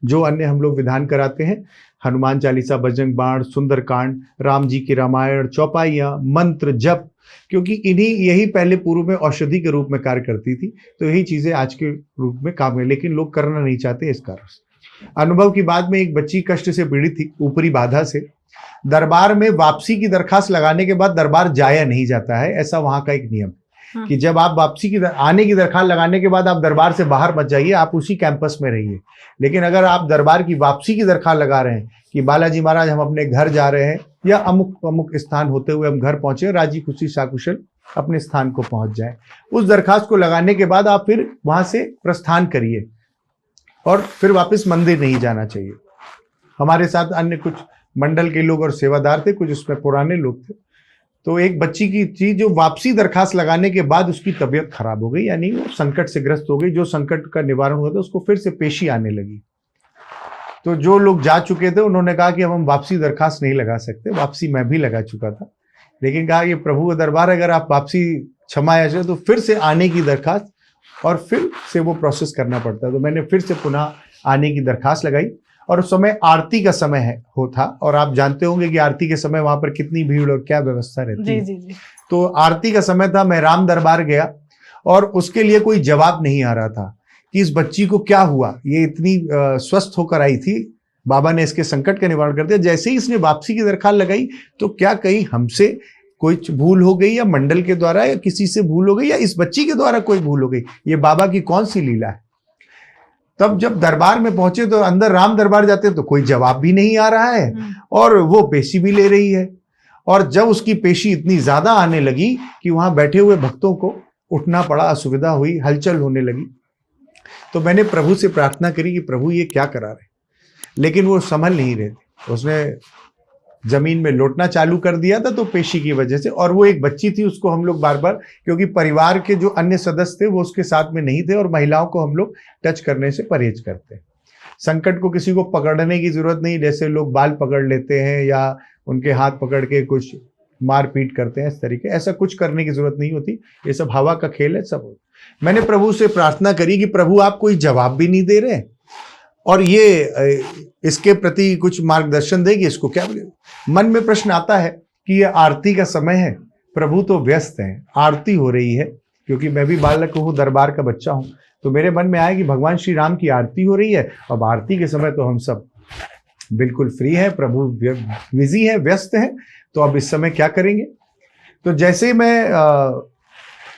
S2: जो अन्य हम लोग विधान कराते हैं, हनुमान चालीसा, बजरंग बाण, सुंदरकांड, राम जी की रामायण, चौपाइयाँ, मंत्र, जप, क्योंकि यही पहले पूर्व में औषधि के रूप में कार्य करती थी, तो यही चीजें आज के रूप में काम है, लेकिन लोग करना नहीं चाहते। इस कारण अनुभव की बात में, एक बच्ची कष्ट से पीड़ित थी, ऊपरी बाधा से। दरबार में वापसी की दरखास्त लगाने के बाद दरबार जाया नहीं जाता है, ऐसा वहां का एक नियम कि जब आप वापसी की आने की दरखास्त लगाने के बाद आप दरबार से बाहर मत जाइए, आप उसी कैंपस में रहिए। लेकिन अगर आप दरबार की वापसी की दरखास्त लगा रहे हैं कि बालाजी महाराज हम अपने घर जा रहे हैं, या अमुक अमुक स्थान होते हुए हम घर पहुंचे, राजी खुशी साकुशल अपने स्थान को पहुंच जाए, उस दरखास्त को लगाने के बाद आप फिर वहां से प्रस्थान करिए और फिर वापस मंदिर नहीं जाना चाहिए। हमारे साथ अन्य कुछ मंडल के लोग और सेवादार थे, कुछ उसमें पुराने लोग थे। तो एक बच्ची की थी जो वापसी दरखास्त लगाने के बाद उसकी तबीयत खराब हो गई, यानी वो संकट से ग्रस्त हो गई। जो संकट का निवारण हुआ था उसको फिर से पेशी आने लगी। तो जो लोग जा चुके थे उन्होंने कहा कि अब हम वापसी दरखास्त नहीं लगा सकते। वापसी मैं भी लगा चुका था, लेकिन कहा ये प्रभु का दरबार, अगर आप वापसी क्षमा याचना तो फिर से आने की दरखास्त और फिर से वो प्रोसेस करना पड़ता है। तो मैंने फिर से पुनः आने की दरखास्त लगाई और उस समय आरती का समय होता, और आप जानते होंगे कि आरती के समय वहां पर कितनी भीड़ और क्या व्यवस्था रहती है।
S1: जी।
S2: तो आरती का समय था, मैं राम दरबार गया और उसके लिए कोई जवाब नहीं आ रहा था कि इस बच्ची को क्या हुआ। ये इतनी स्वस्थ होकर आई थी, बाबा ने इसके संकट का निवारण कर दिया। जैसे ही इसने वापसी की दरखास्त लगाई तो क्या कहीं हमसे कोई भूल हो गई, या मंडल के द्वारा, या किसी से भूल हो गई, या इस बच्ची के द्वारा कोई भूल हो गई, ये बाबा की कौन सी लीला है। तब जब दरबार में पहुंचे तो अंदर राम दरबार जाते तो कोई जवाब भी नहीं आ रहा है और वो पेशी भी ले रही है। और जब उसकी पेशी इतनी ज्यादा आने लगी कि वहां बैठे हुए भक्तों को उठना पड़ा, असुविधा हुई, हलचल होने लगी, तो मैंने प्रभु से प्रार्थना करी कि प्रभु ये क्या करा रहे। लेकिन वो संभल नहीं रहे थे, उसने जमीन में लौटना चालू कर दिया था, तो पेशी की वजह से। और वो एक बच्ची थी, उसको हम लोग बार बार, क्योंकि परिवार के जो अन्य सदस्य थे वो उसके साथ में नहीं थे, और महिलाओं को हम लोग टच करने से परहेज करते हैं। संकट को किसी को पकड़ने की जरूरत नहीं, जैसे लोग बाल पकड़ लेते हैं या उनके हाथ पकड़ के कुछ मारपीट करते हैं, इस तरीके ऐसा कुछ करने की जरूरत नहीं होती। ये सब हवा का खेल है, सब। मैंने प्रभु से प्रार्थना करी कि प्रभु आप कोई जवाब भी नहीं दे रहे और ये इसके प्रति कुछ मार्गदर्शन देगी, इसको क्या बोले। मन में प्रश्न आता है कि ये आरती का समय है, प्रभु तो व्यस्त हैं, आरती हो रही है, क्योंकि मैं भी बालक हूँ, दरबार का बच्चा हूँ, तो मेरे मन में आया कि भगवान श्री राम की आरती हो रही है। अब आरती के समय तो हम सब बिल्कुल फ्री है, प्रभु बिजी है, व्यस्त है, तो अब इस समय क्या करेंगे। तो जैसे मैं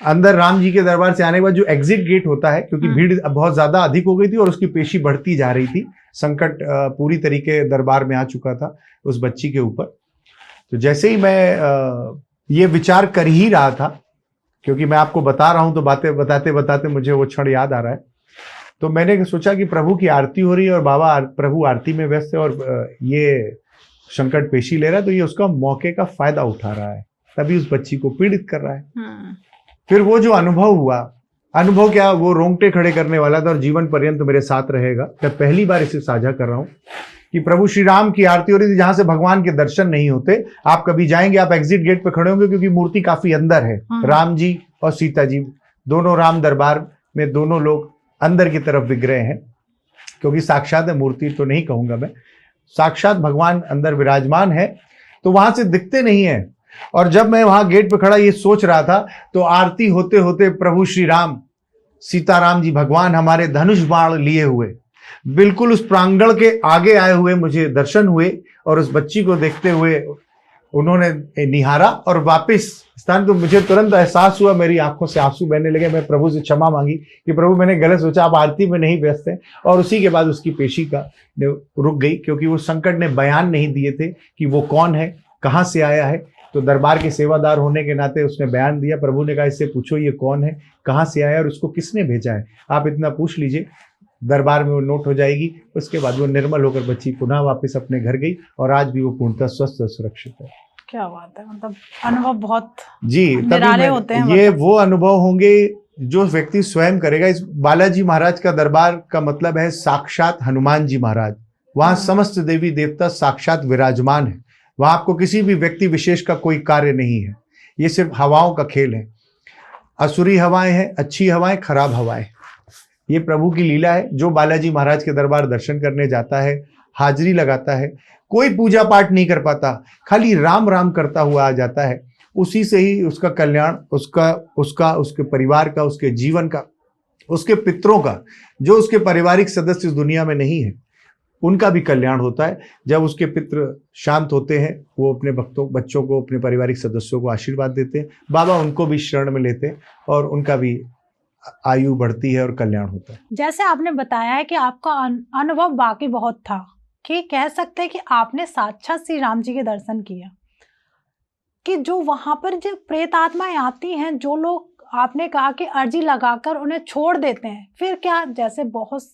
S2: अंदर राम जी के दरबार से आने के बाद जो एग्जिट गेट होता है, क्योंकि भीड़ बहुत ज्यादा अधिक हो गई थी और उसकी पेशी बढ़ती जा रही थी, संकट पूरी तरीके दरबार में आ चुका था उस बच्ची के ऊपर, तो जैसे ही मैं ये विचार कर ही रहा था, क्योंकि मैं आपको बता रहा हूं तो बातें बताते बताते मुझे वो क्षण याद आ रहा है, तो मैंने सोचा कि प्रभु की आरती हो रही है और बाबा प्रभु आरती में व्यस्त है और ये संकट पेशी ले रहा है, तो ये उसका मौके का फायदा उठा रहा है, तभी उस बच्ची को पीड़ित कर रहा है। फिर वो जो अनुभव हुआ, अनुभव क्या, वो रोंगटे खड़े करने वाला था और जीवन पर्यंत मेरे साथ रहेगा। मैं पहली बार इसे साझा कर रहा हूं कि प्रभु श्री राम की आरती हो रही थी, जहां से भगवान के दर्शन नहीं होते। आप कभी जाएंगे, आप एग्जिट गेट पे खड़े होंगे, क्योंकि मूर्ति काफी अंदर है। राम जी और सीता जी दोनों राम दरबार में, दोनों लोग अंदर की तरफ विग्रह हैं, क्योंकि साक्षात मूर्ति तो नहीं कहूंगा मैं, साक्षात भगवान अंदर विराजमान है, तो वहां से दिखते नहीं है। और जब मैं वहां गेट पे खड़ा ये सोच रहा था, तो आरती होते होते प्रभु श्री राम, सीताराम जी भगवान हमारे धनुष बाण लिए हुए बिल्कुल उस प्रांगण के आगे आए हुए मुझे दर्शन हुए, और उस बच्ची को देखते हुए उन्होंने निहारा और वापस स्थान। तो मुझे तुरंत एहसास हुआ, मेरी आंखों से आंसू बहने लगे। मैं प्रभु से क्षमा मांगी कि प्रभु मैंने गलत सोचा, आप आरती में नहीं व्यस्त हैं। और उसी के बाद उसकी पेशी का रुक गई, क्योंकि वो संकट ने बयान नहीं दिए थे कि वो कौन है, कहाँ से आया है। तो दरबार के सेवादार होने के नाते उसने बयान दिया। प्रभु ने कहा इससे पूछो ये कौन है, कहाँ से आया है और उसको किसने भेजा है, आप इतना पूछ लीजिए। दरबार में वो नोट हो जाएगी। उसके बाद वो निर्मल होकर बच्ची पुनः वापस अपने घर गई और आज भी वो पूर्णतः स्वस्थ और सुरक्षित है।
S1: क्या बात है, मतलब अनुभव बहुत
S2: जी
S1: निराले होते हैं।
S2: ये वो अनुभव होंगे जो व्यक्ति स्वयं करेगा। इस बालाजी महाराज का दरबार का मतलब है साक्षात हनुमान जी महाराज। वहां समस्त देवी देवता साक्षात विराजमान है। वहां आपको किसी भी व्यक्ति विशेष का कोई कार्य नहीं है। ये सिर्फ हवाओं का खेल है। असुरी हवाएं हैं, अच्छी हवाएं, खराब हवाएं, ये प्रभु की लीला है। जो बालाजी महाराज के दरबार दर्शन करने जाता है, हाजिरी लगाता है, कोई पूजा पाठ नहीं कर पाता, खाली राम राम करता हुआ आ जाता है, उसी से ही उसका कल्याण, उसके परिवार का, उसके जीवन का, उसके पितरों का, जो उसके पारिवारिक सदस्य इस दुनिया में नहीं है, उनका भी कल्याण होता है। जब उसके पितृ शांत होते हैं, वो अपने बच्चों को, अपने पारिवारिक सदस्यों को आशीर्वाद देते हैं, बाबा उनको भी शरण में लेते हैं और उनका भी आयु बढ़ती है और कल्याण होता है।
S1: जैसे आपने बताया है कि आपका अनुभव बाकी बहुत था, कि कह सकते हैं कि आपने साक्षात श्री राम जी के दर्शन किया, कि जो वहां पर जो प्रेत आत्माएं आती हैं, जो लोग आपने कहा कि अर्जी लगाकर उन्हें छोड़ देते हैं, फिर क्या, जैसे बहुत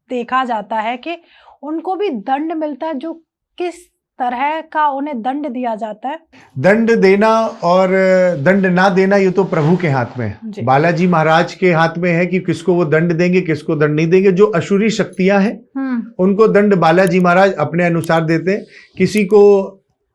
S1: देखा जाता है कि उनको भी दंड मिलता है, जो किस तरह का उन्हें दंड दिया जाता है?
S2: दंड देना और दंड ना देना ये तो प्रभु के हाथ में है, बालाजी महाराज के हाथ में है कि किसको वो दंड देंगे, किसको दंड नहीं देंगे। जो असुरी शक्तियां हैं उनको दंड बालाजी महाराज अपने अनुसार देते हैं, किसी को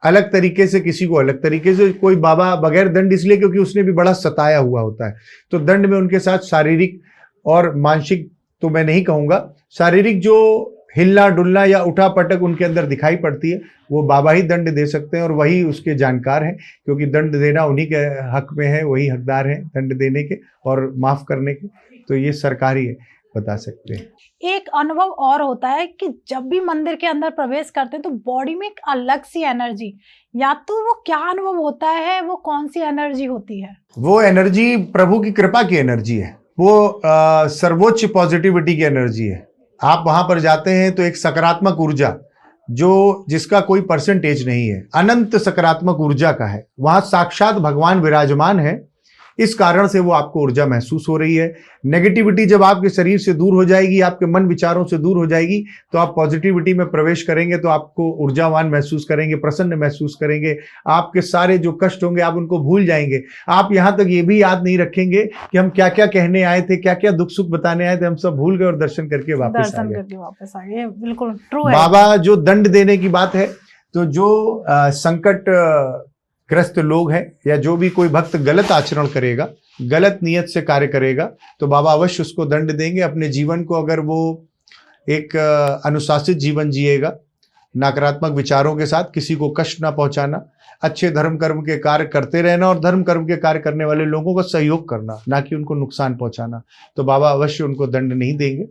S2: अलग तरीके से, किसी को अलग तरीके से। कोई बाबा बगैर दंड इसलिए क्योंकि उसने भी बड़ा सताया हुआ होता है, तो दंड में उनके साथ शारीरिक और मानसिक तो मैं नहीं कहूंगा, शारीरिक जो हिलना डुलना या उठा पटक उनके अंदर दिखाई पड़ती है, वो बाबा ही दंड दे सकते हैं और वही उसके जानकार हैं, क्योंकि दंड देना उन्हीं के हक में है, वही हकदार हैं दंड देने के और माफ करने के। तो ये सरकार ही बता सकते हैं।
S1: एक अनुभव और होता है कि जब भी मंदिर के अंदर प्रवेश करते हैं तो बॉडी में एक अलग सी एनर्जी, या तो वो क्या अनुभव होता है, वो कौन सी एनर्जी होती है?
S2: वो एनर्जी प्रभु की कृपा की एनर्जी है, वो सर्वोच्च पॉजिटिविटी की एनर्जी है। आप वहां पर जाते हैं तो एक सकारात्मक ऊर्जा, जो जिसका कोई परसेंटेज नहीं है, अनंत सकारात्मक ऊर्जा का है। वहां साक्षात भगवान विराजमान है, इस कारण से वो आपको ऊर्जा महसूस हो रही है। नेगेटिविटी जब आपके शरीर से दूर हो जाएगी, आपके मन विचारों से दूर हो जाएगी, तो आप पॉजिटिविटी में प्रवेश करेंगे, तो आपको ऊर्जावान महसूस करेंगे, प्रसन्न महसूस करेंगे। आपके सारे जो कष्ट होंगे आप उनको भूल जाएंगे। आप यहां तक ये भी याद नहीं रखेंगे कि हम क्या क्या कहने आए थे, क्या क्या दुख सुख बताने आए थे, हम सब भूल गए और दर्शन करके वापस आ गए।
S1: बिल्कुल ट्रू है।
S2: बाबा जो दंड देने की बात है, तो जो संकट ग्रस्त लोग हैं या जो भी कोई भक्त गलत आचरण करेगा, गलत नियत से कार्य करेगा, तो बाबा अवश्य उसको दंड देंगे। अपने जीवन को अगर वो एक अनुशासित जीवन जिएगा, नकारात्मक विचारों के साथ, किसी को कष्ट ना पहुंचाना, अच्छे धर्म कर्म के कार्य करते रहना और धर्म कर्म के कार्य करने वाले लोगों का सहयोग करना, ना कि उनको नुकसान पहुंचाना, तो बाबा अवश्य उनको दंड नहीं देंगे।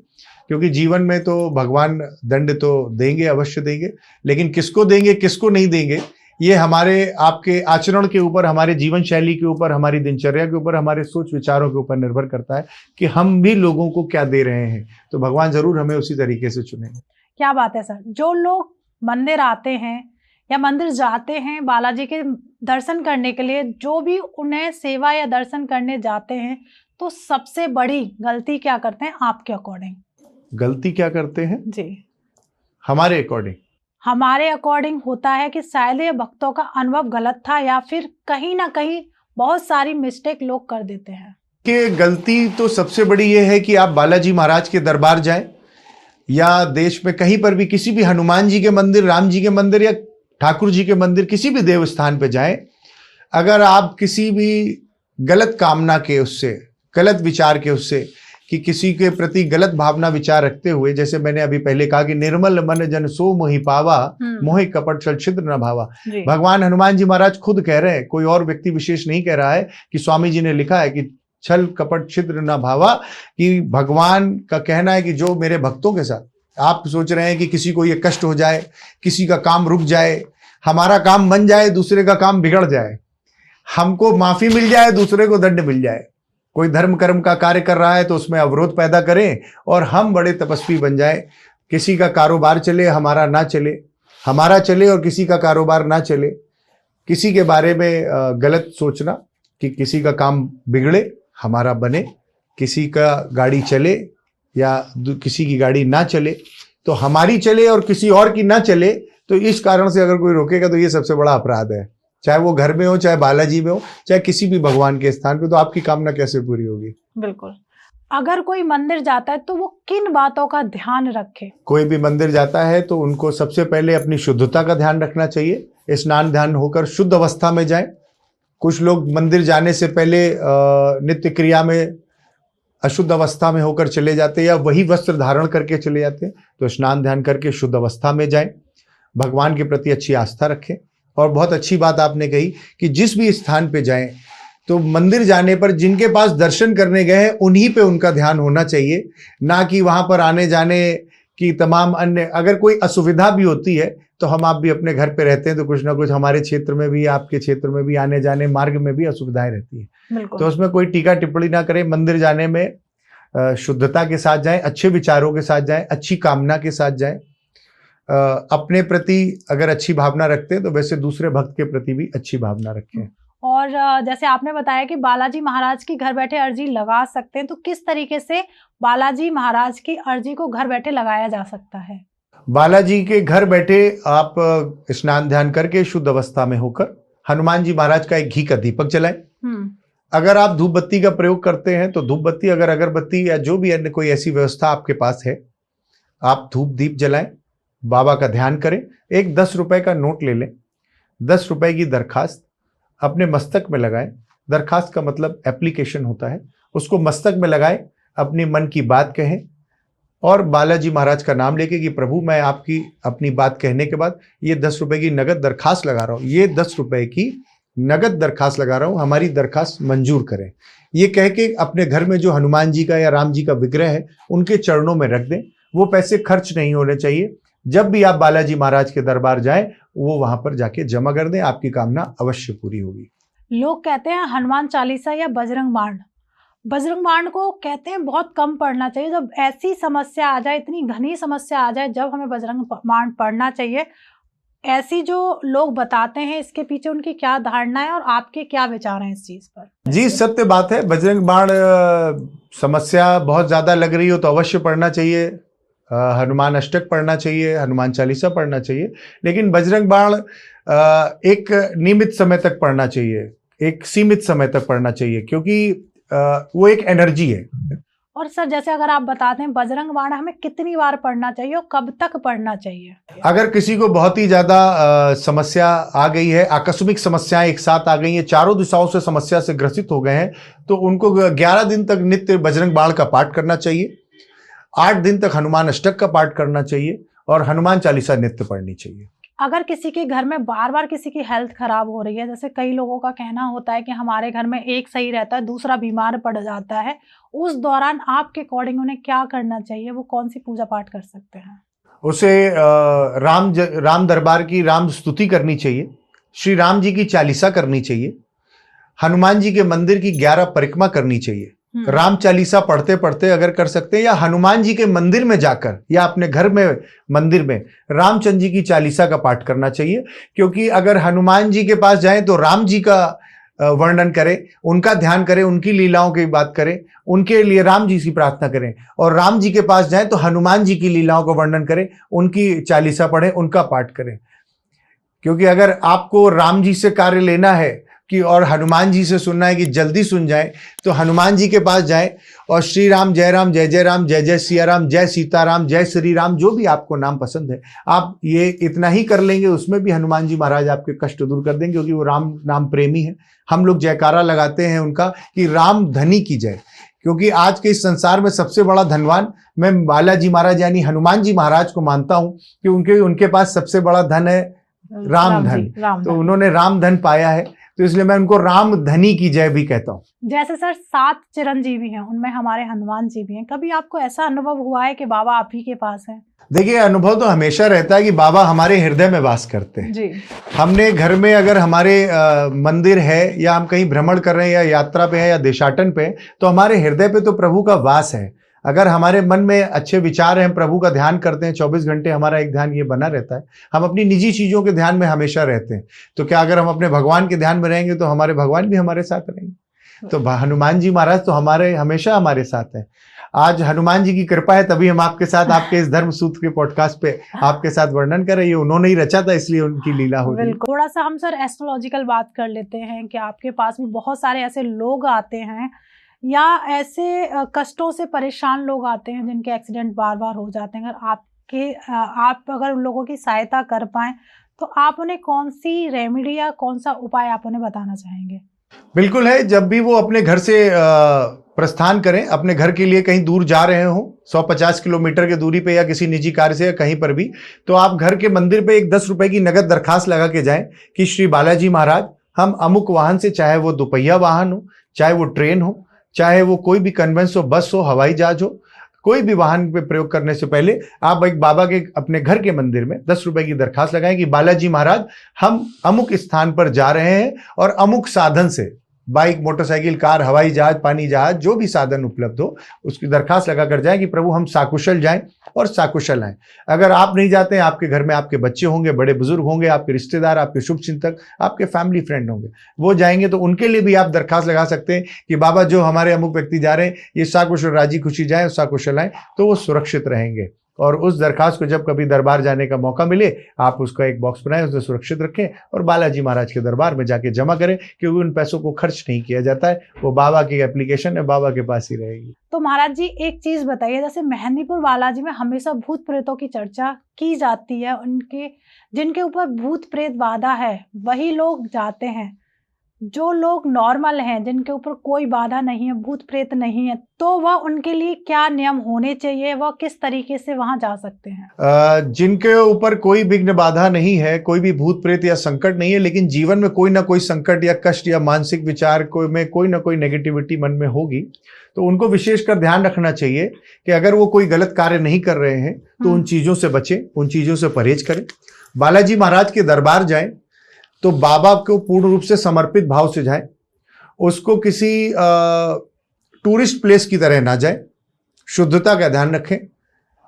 S2: क्योंकि जीवन में तो भगवान दंड तो देंगे, अवश्य देंगे, लेकिन किसको देंगे किसको नहीं देंगे, ये हमारे आपके आचरण के ऊपर, हमारे जीवन शैली के ऊपर, हमारी दिनचर्या के ऊपर, हमारे सोच विचारों के ऊपर निर्भर करता है कि हम भी लोगों को क्या दे रहे हैं। तो भगवान जरूर हमें उसी तरीके से चुनेंगे।
S1: क्या बात है सर। जो लोग मंदिर आते हैं या मंदिर जाते हैं बालाजी के दर्शन करने के लिए, जो भी उन्हें सेवा या दर्शन करने जाते हैं, तो सबसे बड़ी गलती क्या करते हैं आपके अकॉर्डिंग?
S2: गलती क्या करते हैं
S1: जी,
S2: हमारे अकॉर्डिंग?
S1: हमारे अकॉर्डिंग होता है कि शायद ये भक्तों का अनुभव गलत था या फिर कहीं ना कहीं बहुत सारी मिस्टेक लोग कर देते हैं।
S2: कि गलती तो सबसे बड़ी ये है कि आप बालाजी महाराज के दरबार जाएं या देश में कहीं पर भी किसी भी हनुमान जी के मंदिर, राम जी के मंदिर या ठाकुर जी के मंदिर, किसी भी देव स्थान पे जाएं, अगर आप किसी भी गलत कामना के उससे, गलत विचार के उससे, कि किसी के प्रति गलत भावना विचार रखते हुए, जैसे मैंने अभी पहले कहा कि निर्मल मन जन सो मोहि पावा, मोहि कपट छल छिद्र न भावा। भगवान हनुमान जी महाराज खुद कह रहे हैं, कोई और व्यक्ति विशेष नहीं कह रहा है, कि स्वामी जी ने लिखा है कि छल कपट छिद्र न भावा, कि भगवान का कहना है कि जो मेरे भक्तों के साथ, आप सोच रहे हैं कि किसी को ये कष्ट हो जाए, किसी का काम रुक जाए, हमारा काम बन जाए, दूसरे का काम बिगड़ जाए, हमको माफी मिल जाए, दूसरे को दंड मिल जाए, कोई धर्म कर्म का कार्य कर रहा है तो उसमें अवरोध पैदा करें और हम बड़े तपस्वी बन जाए, किसी का कारोबार चले, हमारा ना चले, हमारा चले और किसी का कारोबार ना चले, किसी के बारे में गलत सोचना कि किसी का काम बिगड़े, हमारा बने, किसी का गाड़ी चले या किसी की गाड़ी ना चले तो हमारी चले और किसी और की ना चले, तो इस कारण से अगर कोई रोकेगा तो ये सबसे बड़ा अपराध है, चाहे वो घर में हो, चाहे बालाजी में हो, चाहे किसी भी भगवान के स्थान पे, तो आपकी कामना कैसे पूरी होगी? बिल्कुल।
S1: अगर कोई मंदिर जाता है तो वो किन बातों का ध्यान रखे?
S2: कोई भी मंदिर जाता है तो उनको सबसे पहले अपनी शुद्धता का ध्यान रखना चाहिए, स्नान ध्यान होकर शुद्ध अवस्था में जाए। कुछ लोग मंदिर जाने से पहले नित्य क्रिया में अशुद्ध अवस्था में होकर चले जाते हैं या वही वस्त्र धारण करके चले जाते हैं, तो स्नान ध्यान करके शुद्ध अवस्था में जाएं, भगवान के प्रति अच्छी आस्था रखें। और बहुत अच्छी बात आपने कही कि जिस भी स्थान पे जाएं तो मंदिर जाने पर जिनके पास दर्शन करने गए हैं उन्हीं पे उनका ध्यान होना चाहिए, ना कि वहां पर आने जाने की तमाम अन्य, अगर कोई असुविधा भी होती है तो हम आप भी अपने घर पे रहते हैं तो कुछ ना कुछ हमारे क्षेत्र में भी, आपके क्षेत्र में भी आने जाने मार्ग में भी असुविधाएं रहती है, तो उसमें कोई टीका टिप्पणी ना करें। मंदिर जाने में शुद्धता के साथ जाएं, अच्छे विचारों के साथ जाएं, अच्छी कामना के साथ जाएं, अपने प्रति अगर अच्छी भावना रखते हैं तो वैसे दूसरे भक्त के प्रति भी अच्छी भावना रखें।
S1: और जैसे आपने बताया कि बालाजी महाराज की घर बैठे अर्जी लगा सकते हैं, तो किस तरीके से बालाजी महाराज की अर्जी को घर बैठे लगाया जा सकता है?
S2: बालाजी के घर बैठे आप स्नान ध्यान करके शुद्ध अवस्था में होकर हनुमान जी महाराज का एक घी का दीपक जलाएं। अगर आप धूप बत्ती का प्रयोग करते हैं तो धूप बत्ती, अगर अगरबत्ती या जो भी अन्य कोई ऐसी व्यवस्था आपके पास है, आप धूप दीप जलाएं, बाबा का ध्यान करें, एक 10 रुपए का नोट ले लें, 10 रुपए की दरखास्त अपने मस्तक में लगाएं। दरखास्त का मतलब एप्लीकेशन होता है, उसको मस्तक में लगाएं, अपनी मन की बात कहें और बालाजी महाराज का नाम लेके कि प्रभु मैं आपकी अपनी बात कहने के बाद ये 10 रुपए की नगद दरखास्त लगा रहा हूँ, ये 10 रुपए की नगद दरखास्त लगा रहा हूँ, हमारी दरखास्त मंजूर करें। ये कह के अपने घर में जो हनुमान जी का या राम जी का विग्रह है उनके चरणों में रख दें। वो पैसे खर्च नहीं होने चाहिए। जब भी आप बालाजी महाराज के दरबार जाएं वो वहां पर जाके जमा कर दें, आपकी कामना अवश्य पूरी होगी।
S1: लोग कहते हैं हनुमान चालीसा या बजरंग बाण को कहते हैं बहुत कम पढ़ना चाहिए। जब ऐसी समस्या आ जाए, इतनी घनी समस्या आ जाए, जब हमें बजरंग बाण पढ़ना चाहिए, ऐसी जो लोग बताते हैं, इसके पीछे उनकी क्या धारणा है और आपके क्या विचार हैं इस चीज पर?
S2: जी सत्य बात है, बजरंग बाण समस्या बहुत ज्यादा लग रही हो तो अवश्य पढ़ना चाहिए, हनुमान अष्टक पढ़ना चाहिए, हनुमान चालीसा पढ़ना चाहिए, लेकिन बजरंग बाण एक नियमित समय तक पढ़ना चाहिए, एक सीमित समय तक पढ़ना चाहिए, क्योंकि वो एक एनर्जी है।
S1: और सर जैसे अगर आप बताते हैं बजरंग बाण हमें कितनी बार पढ़ना चाहिए और कब तक पढ़ना चाहिए?
S2: अगर किसी को बहुत ही ज्यादा समस्या आ गई है, आकस्मिक समस्याएं एक साथ आ गई हैं, चारों दिशाओं से समस्या से ग्रसित हो गए हैं, तो उनको 11 दिन तक नित्य बजरंग बाण का पाठ करना चाहिए, 8 दिन तक हनुमान अष्टक का पाठ करना चाहिए और हनुमान चालीसा नित्य पढ़नी चाहिए।
S1: अगर किसी के घर में बार बार किसी की हेल्थ खराब हो रही है, जैसे कई लोगों का कहना होता है कि हमारे घर में एक सही रहता है, दूसरा बीमार पड़ जाता है, उस दौरान आपके अकॉर्डिंग उन्हें क्या करना चाहिए? वो कौन सी पूजा पाठ कर सकते हैं?
S2: उसे राम दरबार की राम स्तुति करनी चाहिए, श्री राम जी की चालीसा करनी चाहिए, हनुमान जी के मंदिर की 11 परिक्रमा करनी चाहिए। राम चालीसा पढ़ते पढ़ते अगर कर सकते हैं, या हनुमान जी के मंदिर में जाकर या अपने घर में मंदिर में रामचंद्र जी की चालीसा का पाठ करना चाहिए। क्योंकि अगर हनुमान जी के पास जाएं तो राम जी का वर्णन करें, उनका ध्यान करें, उनकी लीलाओं की बात करें, उनके लिए राम जी की प्रार्थना करें। और राम जी के पास जाएं तो हनुमान जी की लीलाओं का वर्णन करें, उनकी चालीसा पढ़ें, उनका पाठ करें। क्योंकि अगर आपको राम जी से कार्य लेना है कि और हनुमान जी से सुनना है कि जल्दी सुन जाए, तो हनुमान जी के पास जाएं और श्री राम, जय राम, जय जय राम, जय जय सिया राम, जय सीताराम, जय श्री राम, जो भी आपको नाम पसंद है आप ये इतना ही कर लेंगे, उसमें भी हनुमान जी महाराज आपके कष्ट दूर कर देंगे। क्योंकि वो राम नाम प्रेमी है। हम लोग जयकारा लगाते हैं उनका कि राम धनी की जय। क्योंकि आज के इस संसार में सबसे बड़ा धनवान मैं बालाजी महाराज यानी हनुमान जी महाराज को मानता हूं कि उनके पास सबसे बड़ा धन है राम धन। तो उन्होंने राम धन पाया है, तो इसलिए मैं उनको राम धनी की जय भी कहता हूँ।
S1: जैसे सर 7 चिरंजीवी हैं, उनमें हमारे हनुमान जी भी हैं। कभी आपको ऐसा अनुभव हुआ है कि बाबा आप ही के पास हैं?
S2: देखिए, अनुभव तो हमेशा रहता है कि बाबा हमारे हृदय में वास करते हैं
S1: जी।
S2: हमने घर में अगर हमारे मंदिर है या हम कहीं भ्रमण कर रहे हैं या यात्रा पे है या देशाटन पे है, तो हमारे हृदय पे तो प्रभु का वास है। अगर हमारे मन में अच्छे विचार हैं, प्रभु का ध्यान करते हैं, 24 घंटे हमारा एक ध्यान ये बना रहता है, हम अपनी निजी चीजों के ध्यान में हमेशा रहते हैं, तो क्या अगर हम अपने भगवान के ध्यान में रहेंगे तो हमारे भगवान भी हमारे साथ रहेंगे। तो हनुमान जी महाराज तो हमेशा हमारे साथ है। आज हनुमान जी की कृपा है तभी हम आपके साथ आपके इस धर्म सूत्र के पॉडकास्ट पे आपके साथ वर्णन कर रहे हैं। उन्होंने ही रचा था, इसलिए उनकी लीला हो रही है।
S1: थोड़ा सा हम सर एस्ट्रोलॉजिकल बात कर लेते हैं कि आपके पास भी बहुत सारे ऐसे लोग आते हैं या ऐसे कष्टों से परेशान लोग आते हैं जिनके एक्सीडेंट बार बार हो जाते हैं। अगर आप अगर उन लोगों की सहायता कर पाए तो आप उन्हें कौन सी रेमेडी या कौन सा उपाय आप उन्हें बताना चाहेंगे?
S2: बिल्कुल है। जब भी वो अपने घर से प्रस्थान करें, अपने घर के लिए कहीं दूर जा रहे हो 150 किलोमीटर की दूरी पे या किसी निजी कार्य से या कहीं पर भी, तो आप घर के मंदिर पे एक 10 रुपए की नगद दरखास्त लगा के जाएं कि श्री बालाजी महाराज, हम अमुक वाहन से, चाहे वो दोपहिया वाहन हो, चाहे वो ट्रेन हो, चाहे वो कोई भी कन्वेंस हो, बस हो, हवाई जहाज हो, कोई भी वाहन पे प्रयोग करने से पहले आप एक बाबा के अपने घर के मंदिर में 10 रुपए की दरखास्त लगाएं कि बालाजी महाराज, हम अमुक स्थान पर जा रहे हैं और अमुक साधन से, बाइक, मोटरसाइकिल, कार, हवाई जहाज, पानी जहाज, जो भी साधन उपलब्ध हो उसकी दरखास्त लगा कर जाएं कि प्रभु हम साकुशल जाएं और साकुशल आएं। अगर आप नहीं जाते हैं, आपके घर में आपके बच्चे होंगे, बड़े बुजुर्ग होंगे, आपके रिश्तेदार, आपके शुभ चिंतक, आपके फैमिली फ्रेंड होंगे, वो जाएंगे, तो उनके लिए भी आप दरखास्त लगा सकते हैं कि बाबा जो हमारे अमुक व्यक्ति जा रहे हैं ये साकुशल राजी खुशी जाएं और साकुशल आएं, तो वो सुरक्षित रहेंगे। और उस दरखास्त को जब कभी दरबार जाने का मौका मिले, आप उसका एक बॉक्स बनाएं, उसे सुरक्षित रखें और बालाजी महाराज के दरबार में जाके जमा करें, क्योंकि उन पैसों को खर्च नहीं किया जाता है, वो बाबा की एप्लीकेशन है, बाबा के पास ही रहेगी।
S1: तो महाराज जी एक चीज बताइए, जैसे मेहंदीपुर बालाजी में हमेशा भूत प्रेतों की चर्चा की जाती है, उनके जिनके ऊपर भूत प्रेत बाधा है वही लोग जाते हैं। जो लोग नॉर्मल हैं, जिनके ऊपर कोई बाधा नहीं है, भूत प्रेत नहीं है, तो वह उनके लिए क्या नियम होने चाहिए, वह किस तरीके से वहां जा सकते हैं?
S2: जिनके ऊपर कोई विघ्न बाधा नहीं है, कोई भी भूत प्रेत या संकट नहीं है, लेकिन जीवन में कोई ना कोई संकट या कष्ट या मानसिक विचार में कोई ना कोई नेगेटिविटी मन में होगी, तो उनको विशेषकर ध्यान रखना चाहिए कि अगर वो कोई गलत कार्य नहीं कर रहे हैं तो उन चीजों से बचें, उन चीजों से परहेज करें। बालाजी महाराज के दरबार जाएं तो बाबा को पूर्ण रूप से समर्पित भाव से जाएं, उसको किसी टूरिस्ट प्लेस की तरह ना जाएं, शुद्धता का ध्यान रखें।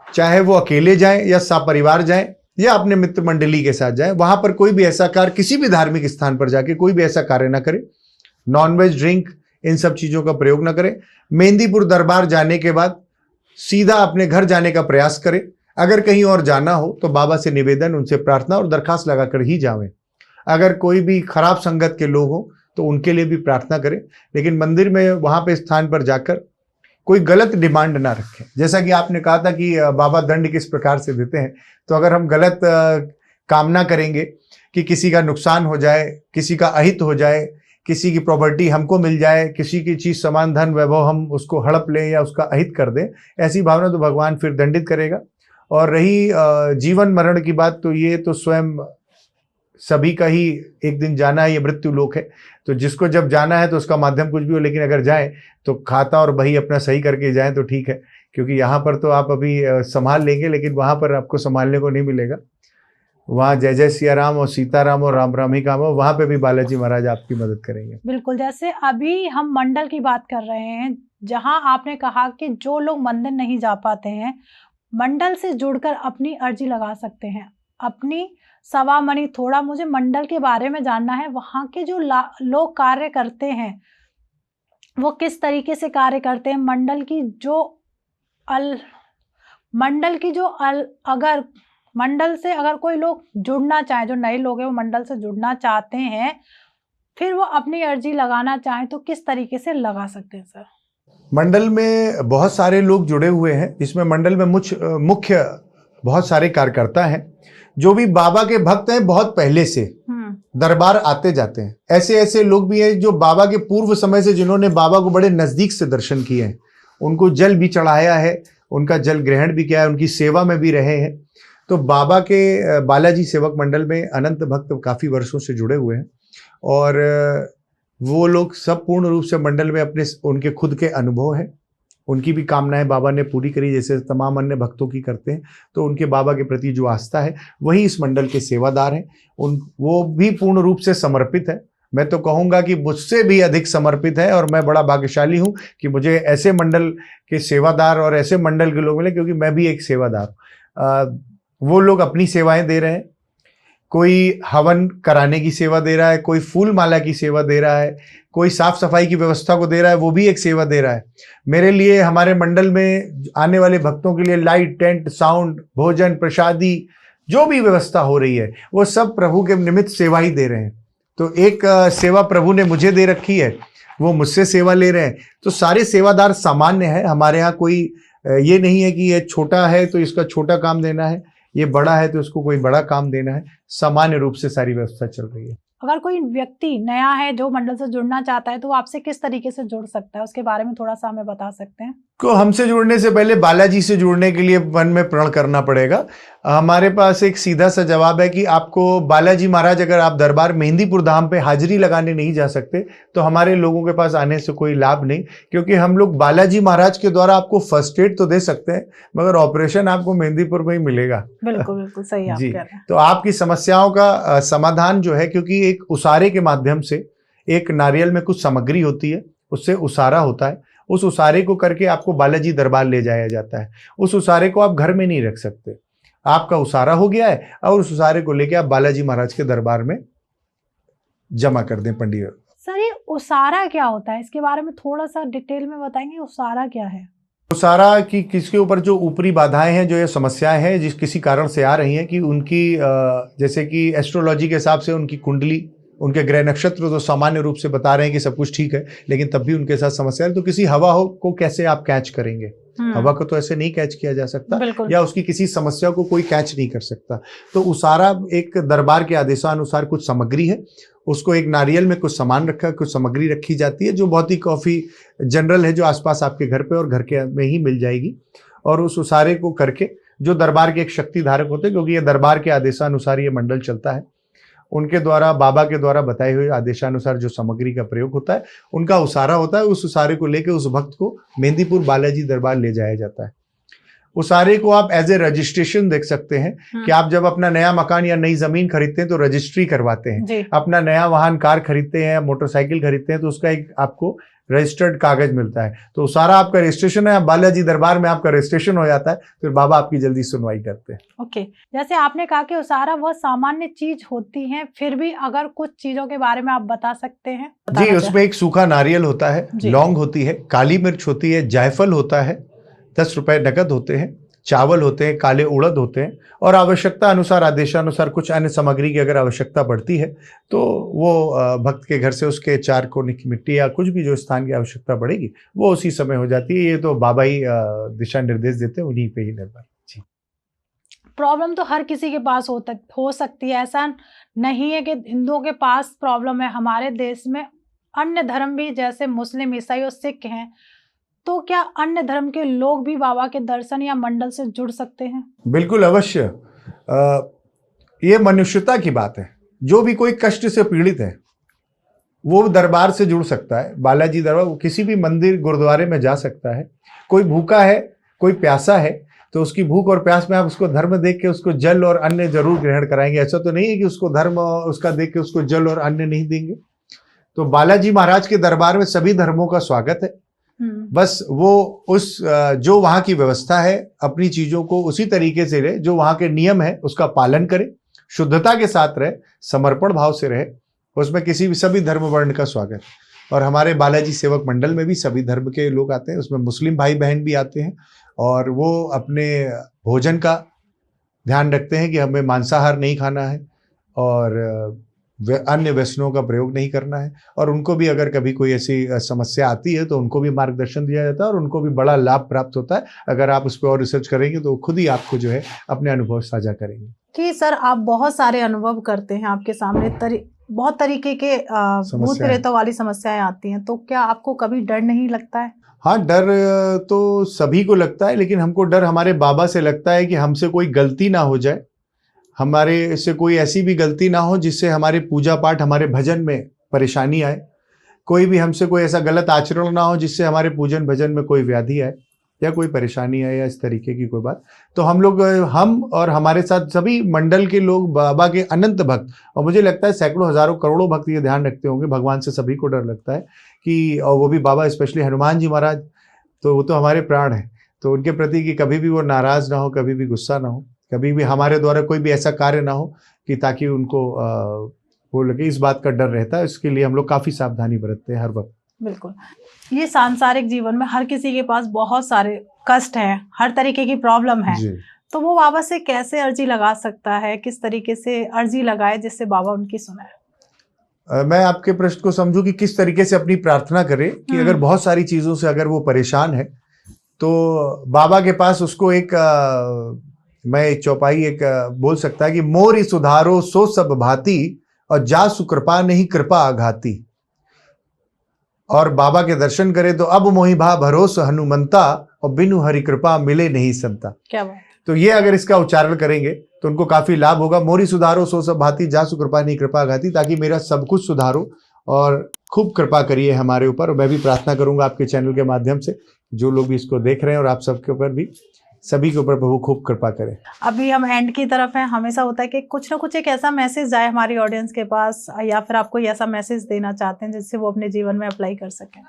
S2: चाहे वो अकेले जाएं या सपरिवार जाएं या अपने मित्र मंडली के साथ जाएं, वहां पर कोई भी ऐसा कार्य, किसी भी धार्मिक स्थान पर जाके कोई भी ऐसा कार्य ना करें। नॉनवेज, ड्रिंक, इन सब चीजों का प्रयोग ना करें। मेहंदीपुर दरबार जाने के बाद सीधा अपने घर जाने का प्रयास करें। अगर कहीं और जाना हो तो बाबा से निवेदन, उनसे प्रार्थना और दरखास्त लगाकर ही जावें। अगर कोई भी खराब संगत के लोग हो तो उनके लिए भी प्रार्थना करें, लेकिन मंदिर में वहां पे स्थान पर जाकर कोई गलत डिमांड ना रखें। जैसा कि आपने कहा था कि बाबा दंड किस प्रकार से देते हैं, तो अगर हम गलत कामना करेंगे कि किसी का नुकसान हो जाए, किसी का अहित हो जाए, किसी की प्रॉपर्टी हमको मिल जाए, किसी की चीज, सामान, धन, वैभव हम उसको हड़प लें या उसका अहित कर दें, ऐसी भावना तो भगवान फिर दंडित करेगा। और रही जीवन मरण की बात, तो ये तो स्वयं सभी का ही एक दिन जाना है, ये मृत्यु लोक है, तो जिसको जब जाना है तो उसका माध्यम कुछ भी हो, लेकिन अगर जाएं तो खाता और बही अपना सही करके जाएं तो ठीक है, क्योंकि यहाँ पर तो आप अभी संभाल लेंगे, लेकिन वहाँ पर आपको संभालने को नहीं मिलेगा। वहाँ जय जय सिया राम और सीताराम और राम राम ही काम हो, वहाँ पे भी बालाजी महाराज आपकी मदद करेंगे।
S1: बिल्कुल, जैसे अभी हम मंडल की बात कर रहे हैं, जहां आपने कहा कि जो लोग मंदिर नहीं जा पाते हैं, मंडल से जुड़कर अपनी अर्जी लगा सकते हैं। अपनी सवा मनी, थोड़ा मुझे मंडल के बारे में जानना है। वहां के जो लोग कार्य करते हैं वो किस तरीके से कार्य करते हैं? अगर मंडल से अगर कोई लोग जुड़ना चाहे, जो नए लोग हैं वो मंडल से जुड़ना चाहते हैं, फिर वो अपनी अर्जी लगाना चाहें तो किस तरीके से लगा सकते हैं सर?
S2: मंडल में बहुत सारे लोग जुड़े हुए हैं, जिसमें मंडल में मुख्य बहुत सारे कार्यकर्ता हैं जो भी बाबा के भक्त हैं बहुत पहले से, दरबार आते जाते हैं। ऐसे ऐसे लोग भी हैं जो बाबा के पूर्व समय से, जिन्होंने बाबा को बड़े नजदीक से दर्शन किए हैं, उनको जल भी चढ़ाया है, उनका जल ग्रहण भी किया है, उनकी सेवा में भी रहे हैं। तो बाबा के बालाजी सेवक मंडल में अनंत भक्त काफी वर्षों से जुड़े हुए हैं और वो लोग सब पूर्ण रूप से मंडल में उनके खुद के अनुभव हैं, उनकी भी कामनाएं बाबा ने पूरी करी जैसे तमाम अन्य भक्तों की करते हैं। तो उनके बाबा के प्रति जो आस्था है वही इस मंडल के सेवादार हैं। वो भी पूर्ण रूप से समर्पित है। मैं तो कहूँगा कि मुझसे भी अधिक समर्पित है और मैं बड़ा भाग्यशाली हूँ कि मुझे ऐसे मंडल के सेवादार और ऐसे मंडल के लोग मिले, क्योंकि मैं भी एक सेवादार। वो लोग अपनी सेवाएं दे रहे हैं, कोई हवन कराने की सेवा दे रहा है, कोई फूल माला की सेवा दे रहा है, कोई साफ सफाई की व्यवस्था को दे रहा है, वो भी एक सेवा दे रहा है। मेरे लिए, हमारे मंडल में आने वाले भक्तों के लिए लाइट, टेंट, साउंड, भोजन, प्रसादी, जो भी व्यवस्था हो रही है वो सब प्रभु के निमित्त सेवा ही दे रहे हैं। तो एक सेवा प्रभु ने मुझे दे रखी है, वो मुझसे सेवा ले रहे हैं। तो सारे सेवादार सामान्य है हमारे यहाँ। कोई ये नहीं है कि ये छोटा है तो इसका छोटा काम देना है, ये बड़ा है तो उसको कोई बड़ा काम देना है। सामान्य रूप से सारी व्यवस्था चल रही है।
S1: अगर कोई व्यक्ति नया है जो मंडल से जुड़ना चाहता है तो वो आपसे किस तरीके से जुड़ सकता है, उसके बारे में थोड़ा सा हमें बता सकते हैं?
S2: तो हमसे जुड़ने से पहले बालाजी से जुड़ने के लिए मन में प्रण करना पड़ेगा। हमारे पास एक सीधा सा जवाब है कि आपको बालाजी महाराज, अगर आप दरबार मेहंदीपुर धाम पे हाजिरी लगाने नहीं जा सकते तो हमारे लोगों के पास आने से कोई लाभ नहीं, क्योंकि हम लोग बालाजी महाराज के द्वारा आपको फर्स्ट एड तो दे सकते हैं मगर ऑपरेशन आपको मेहंदीपुर में ही मिलेगा।
S1: बिल्कुल बिल्कुल सही आप
S2: जी।
S1: कह रहे हैं।
S2: तो आपकी समस्याओं का समाधान जो है, क्योंकि एक उसारे के माध्यम से, एक नारियल में कुछ सामग्री होती है, उससे उसारा होता है, उस उसारे को करके आपको बालाजी दरबार ले जाया जाता है। उस उसारे को आप घर में नहीं रख सकते, आपका उसारा हो गया है और उस उसारे को लेके आप बालाजी महाराज के दरबार में जमा कर दें पंडित।
S1: सर, ये उसारा क्या होता है, इसके बारे में थोड़ा सा डिटेल में बताएंगे? उसारा क्या है?
S2: उसारा की किसके ऊपर जो ऊपरी बाधाएं हैं, जो ये समस्याएं हैं जिस किसी कारण से आ रही हैं, कि उनकी जैसे कि एस्ट्रोलॉजी के हिसाब से उनकी कुंडली, उनके ग्रह नक्षत्र तो सामान्य रूप से बता रहे हैं कि सब कुछ ठीक है, लेकिन तब भी उनके साथ समस्या है। तो किसी हवा को कैसे आप कैच करेंगे? हवा को तो ऐसे नहीं कैच किया जा सकता, या उसकी किसी समस्या को कोई कैच नहीं कर सकता। तो उसारा एक दरबार के आदेशानुसार कुछ सामग्री है, उसको एक नारियल में कुछ सामान रखा, कुछ सामग्री रखी जाती है जो बहुत ही काफी जनरल है, जो आसपास आपके घर पे और घर के में ही मिल जाएगी। और उस उसारे को करके जो दरबार के एक शक्ति धारक होते हैं, क्योंकि ये दरबार के आदेशानुसार ये मंडल चलता है, उनके द्वारा, बाबा के द्वारा बताए हुए आदेशानुसार जो सामग्री का प्रयोग होता है, उनका उसारा होता है। उस उसारे को लेकर उस भक्त को मेहंदीपुर बालाजी दरबार ले जाया जाता है। उसारे को आप एज ए रजिस्ट्रेशन देख सकते हैं कि आप जब अपना नया मकान या नई जमीन खरीदते हैं तो रजिस्ट्री करवाते हैं, अपना नया वाहन, कार खरीदते हैं, मोटरसाइकिल खरीदते हैं तो उसका एक आपको रजिस्टर्ड कागज मिलता है। तो उसारा आपका रजिस्ट्रेशन है, बालाजी दरबार में आपका रजिस्ट्रेशन हो जाता है, फिर बाबा आपकी जल्दी सुनवाई करते हैं।
S1: ओके, जैसे आपने कहा कि उसारा वह सामान्य चीज होती है, फिर भी अगर कुछ चीजों के बारे में आप बता सकते हैं?
S2: जी, उसमें एक सूखा नारियल होता है, लौंग होती है, काली मिर्च होती है, जायफल होता है, 10 रुपए नकद होते हैं, चावल होते हैं, काले उड़द होते हैं, और आवश्यकता अनुसार, आदेशानुसार कुछ अन्य सामग्री की अगर आवश्यकता पड़ती है तो वो भक्त के घर से उसके 4 कोने की मिट्टी या कुछ भी जो स्थान की आवश्यकता पड़ेगी वो उसी समय हो जाती है। ये तो बाबा ही दिशा निर्देश देते हैं, उन्हीं पे ही निर्भर। जी,
S1: प्रॉब्लम तो हर किसी के पास हो सकती है, ऐसा नहीं है कि हिंदुओं के पास प्रॉब्लम है। हमारे देश में अन्य धर्म भी, जैसे मुस्लिम, ईसाई और सिख हैं, तो क्या अन्य धर्म के लोग भी बाबा के दर्शन या मंडल से जुड़ सकते हैं? बिल्कुल
S2: अवश्य। ये मनुष्यता की बात है। जो भी कोई कष्ट से पीड़ित है वो दरबार से जुड़ सकता है, बालाजी दरबार, किसी भी मंदिर, गुरुद्वारे में जा सकता है। कोई भूखा है, कोई प्यासा है, तो उसकी भूख और प्यास में आप उसको धर्म देख के उसको जल और अन्न जरूर ग्रहण कराएंगे। ऐसा तो नहीं है कि उसको धर्म उसका देख के उसको जल और अन्न नहीं देंगे। तो बालाजी महाराज के दरबार में सभी धर्मों का स्वागत है, बस वो उस जो वहाँ की व्यवस्था है अपनी चीजों को उसी तरीके से रहे, जो वहाँ के नियम है उसका पालन करे, शुद्धता के साथ रहे, समर्पण भाव से रहे। उसमें किसी भी सभी धर्म वर्ण का स्वागत। और हमारे बालाजी सेवक मंडल में भी सभी धर्म के लोग आते हैं, उसमें मुस्लिम भाई बहन भी आते हैं और वो अपने भोजन का ध्यान रखते हैं कि हमें मांसाहार नहीं खाना है और अन्य व्यसनों का प्रयोग नहीं करना है। और उनको भी अगर कभी कोई ऐसी समस्या आती है तो उनको भी मार्गदर्शन दिया जाता है और उनको भी बड़ा लाभ प्राप्त होता है। अगर आप उस पर और रिसर्च करेंगे तो खुद ही आपको जो है अपने अनुभव साझा करेंगे।
S1: कि सर आप बहुत सारे अनुभव करते हैं, आपके सामने बहुत तरीके के भूत प्रेतों वाली समस्याएं आती हैं, तो क्या आपको कभी डर नहीं लगता है?
S2: हाँ, डर तो सभी को लगता है, लेकिन हमको डर हमारे बाबा से लगता है कि हमसे कोई गलती ना हो जाए, हमारे से कोई ऐसी भी गलती ना हो जिससे हमारे पूजा पाठ हमारे भजन में परेशानी आए, कोई भी हमसे कोई ऐसा गलत आचरण ना हो जिससे हमारे पूजन भजन में कोई व्याधि आए या कोई परेशानी आए या इस तरीके की कोई बात। तो हम और हमारे साथ सभी मंडल के लोग बाबा के अनंत भक्त, और मुझे लगता है सैकड़ों हजारों करोड़ों भक्त ये ध्यान रखते होंगे, भगवान से सभी को डर लगता है कि, और वो भी बाबा स्पेशली हनुमान जी महाराज, तो वो तो हमारे प्राण हैं, तो उनके प्रति कि कभी भी वो नाराज ना हो, कभी भी गुस्सा ना हो, कभी भी हमारे द्वारा कोई भी ऐसा कार्य ना हो कि ताकि उनको वो लगे, इस बात का डर रहता है। इसके लिए हम लोग काफ़ी सावधानी बरतते हैं हर वक्त।
S1: बिल्कुल। ये सांसारिक जीवन में हर किसी के पास बहुत सारे कष्ट हैं, हर तरीके की प्रॉब्लम है, तो वो बाबा से कैसे अर्जी लगा सकता है, किस तरीके से अर्जी लगाए जिससे बाबा उनकी सुने?
S2: मैं आपके प्रश्न को समझूं कि किस तरीके से अपनी प्रार्थना करे कि अगर बहुत सारी चीज़ों से अगर वो परेशान है तो बाबा के पास उसको एक मैं एक चौपाई एक बोल सकता है कि मोरी सुधारो सो सब भांति और जा सुकृपा नहीं कृपा आघाती। और बाबा के दर्शन करे तो अब मोहि भा भरोस हनुमंता और बिनु हरि कृपा मिले नहीं संता।
S1: क्या बात।
S2: तो ये अगर इसका उच्चारण करेंगे तो उनको काफी लाभ होगा। मोरी सुधारो सो सब भांति जा सुकृपा नहीं कृपा आघाती, ताकि मेरा सब कुछ सुधारो और खूब कृपा करिए हमारे ऊपर। और मैं भी प्रार्थना करूंगा आपके चैनल के माध्यम से, जो लोग भी इसको देख रहे हैं और आप सबके ऊपर भी, सभी के ऊपर प्रभु खूब कृपा करे।
S1: अभी हम एंड की तरफ हैं, हमेशा होता है कि कुछ ना कुछ एक ऐसा मैसेज जाए हमारी ऑडियंस के पास, या फिर आप कोई ऐसा मैसेज देना चाहते हैं जिससे वो अपने जीवन में अप्लाई कर सकें?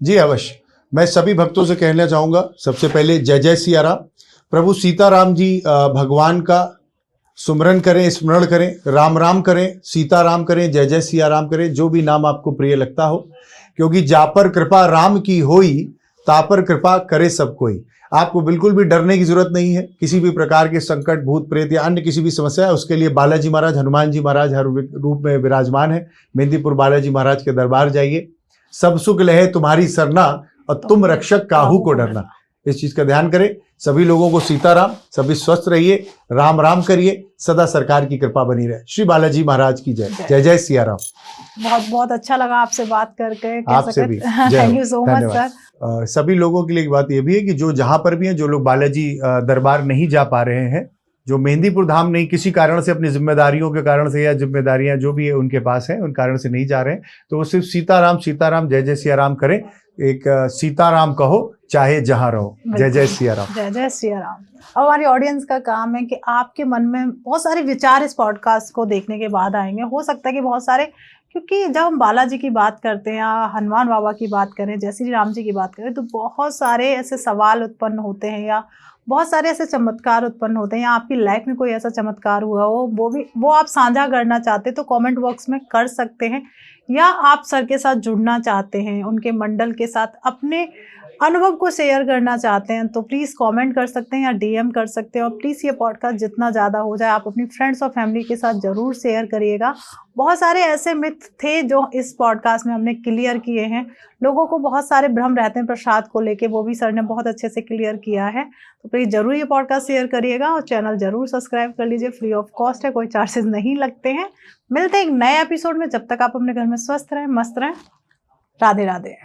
S1: जी
S2: अवश्य। मैं सभी भक्तों से कहना चाहूँगा, सबसे पहले जय जय सिया राम। प्रभु सीताराम जी भगवान का सुमरन करें, स्मरण करें, राम राम करें, सीताराम करें, जय जय सिया राम करें, जो भी नाम आपको प्रिय लगता हो, क्योंकि जा पर कृपा राम की होई ता पर कृपा करे सब कोई। आपको बिल्कुल भी डरने की जरूरत नहीं है। किसी भी प्रकार के संकट, भूत प्रेत या अन्य किसी भी समस्या है, उसके लिए बालाजी महाराज, हनुमान जी महाराज हर रूप में विराजमान है। मेहंदीपुर बालाजी महाराज के दरबार जाइए। सब सुख लहे तुम्हारी सरना और तुम रक्षक काहू को डरना। इस चीज का ध्यान करें। सभी लोगों को सीताराम, सभी स्वस्थ रहिए, राम राम करिए, सदा सरकार की कृपा बनी रहे। श्री बालाजी महाराज की जय। जय जय सिया राम।
S1: बहुत बहुत अच्छा लगा आपसे बात करके।
S2: आपसे भी
S1: thank you so much sir.
S2: सभी लोगों के लिए एक बात ये भी है कि जो जहां पर भी हैं, जो लोग बालाजी दरबार नहीं जा पा रहे हैं, जो मेहंदीपुर धाम नहीं, किसी कारण से अपनी जिम्मेदारियों के कारण से या जिम्मेदारियां जो भी है उनके पास है, उन कारण से नहीं जा रहे हैं, तो वो सिर्फ सीताराम सीताराम जय जय सिया राम करें। एक सीताराम कहो चाहे जहां रहो। जय जय सिया राम।
S1: जय जय सिया राम। अब हमारी ऑडियंस का काम है कि आपके मन में बहुत सारे विचार इस पॉडकास्ट को देखने के बाद आएंगे। हो सकता है कि बहुत सारे, क्योंकि जब हम बालाजी की बात करते हैं या हनुमान बाबा की बात करें, जय श्री राम जी की बात करें, तो बहुत सारे ऐसे सवाल उत्पन्न होते हैं या बहुत सारे ऐसे चमत्कार उत्पन्न होते हैं, या आपकी लाइफ में कोई ऐसा चमत्कार हुआ हो, वो आप साझा करना चाहते तो कमेंट बॉक्स में कर सकते हैं, या आप सर के साथ जुड़ना चाहते हैं, उनके मंडल के साथ अपने अनुभव को शेयर करना चाहते हैं, तो प्लीज़ कमेंट कर सकते हैं या डीएम कर सकते हैं। और प्लीज़ ये पॉडकास्ट जितना ज़्यादा हो जाए आप अपनी फ्रेंड्स और फैमिली के साथ ज़रूर शेयर करिएगा। बहुत सारे ऐसे मिथ थे जो इस पॉडकास्ट में हमने क्लियर किए हैं। लोगों को बहुत सारे भ्रम रहते हैं प्रसाद को लेके, वो भी सर ने बहुत अच्छे से क्लियर किया है। तो प्लीज़ ज़रूर ये पॉडकास्ट शेयर करिएगा और चैनल ज़रूर सब्सक्राइब कर लीजिए। फ्री ऑफ कॉस्ट है, कोई चार्जेस नहीं लगते हैं। मिलते हैं एक नए एपिसोड में। जब तक आप अपने घर में स्वस्थ रहें, मस्त रहें। राधे राधे।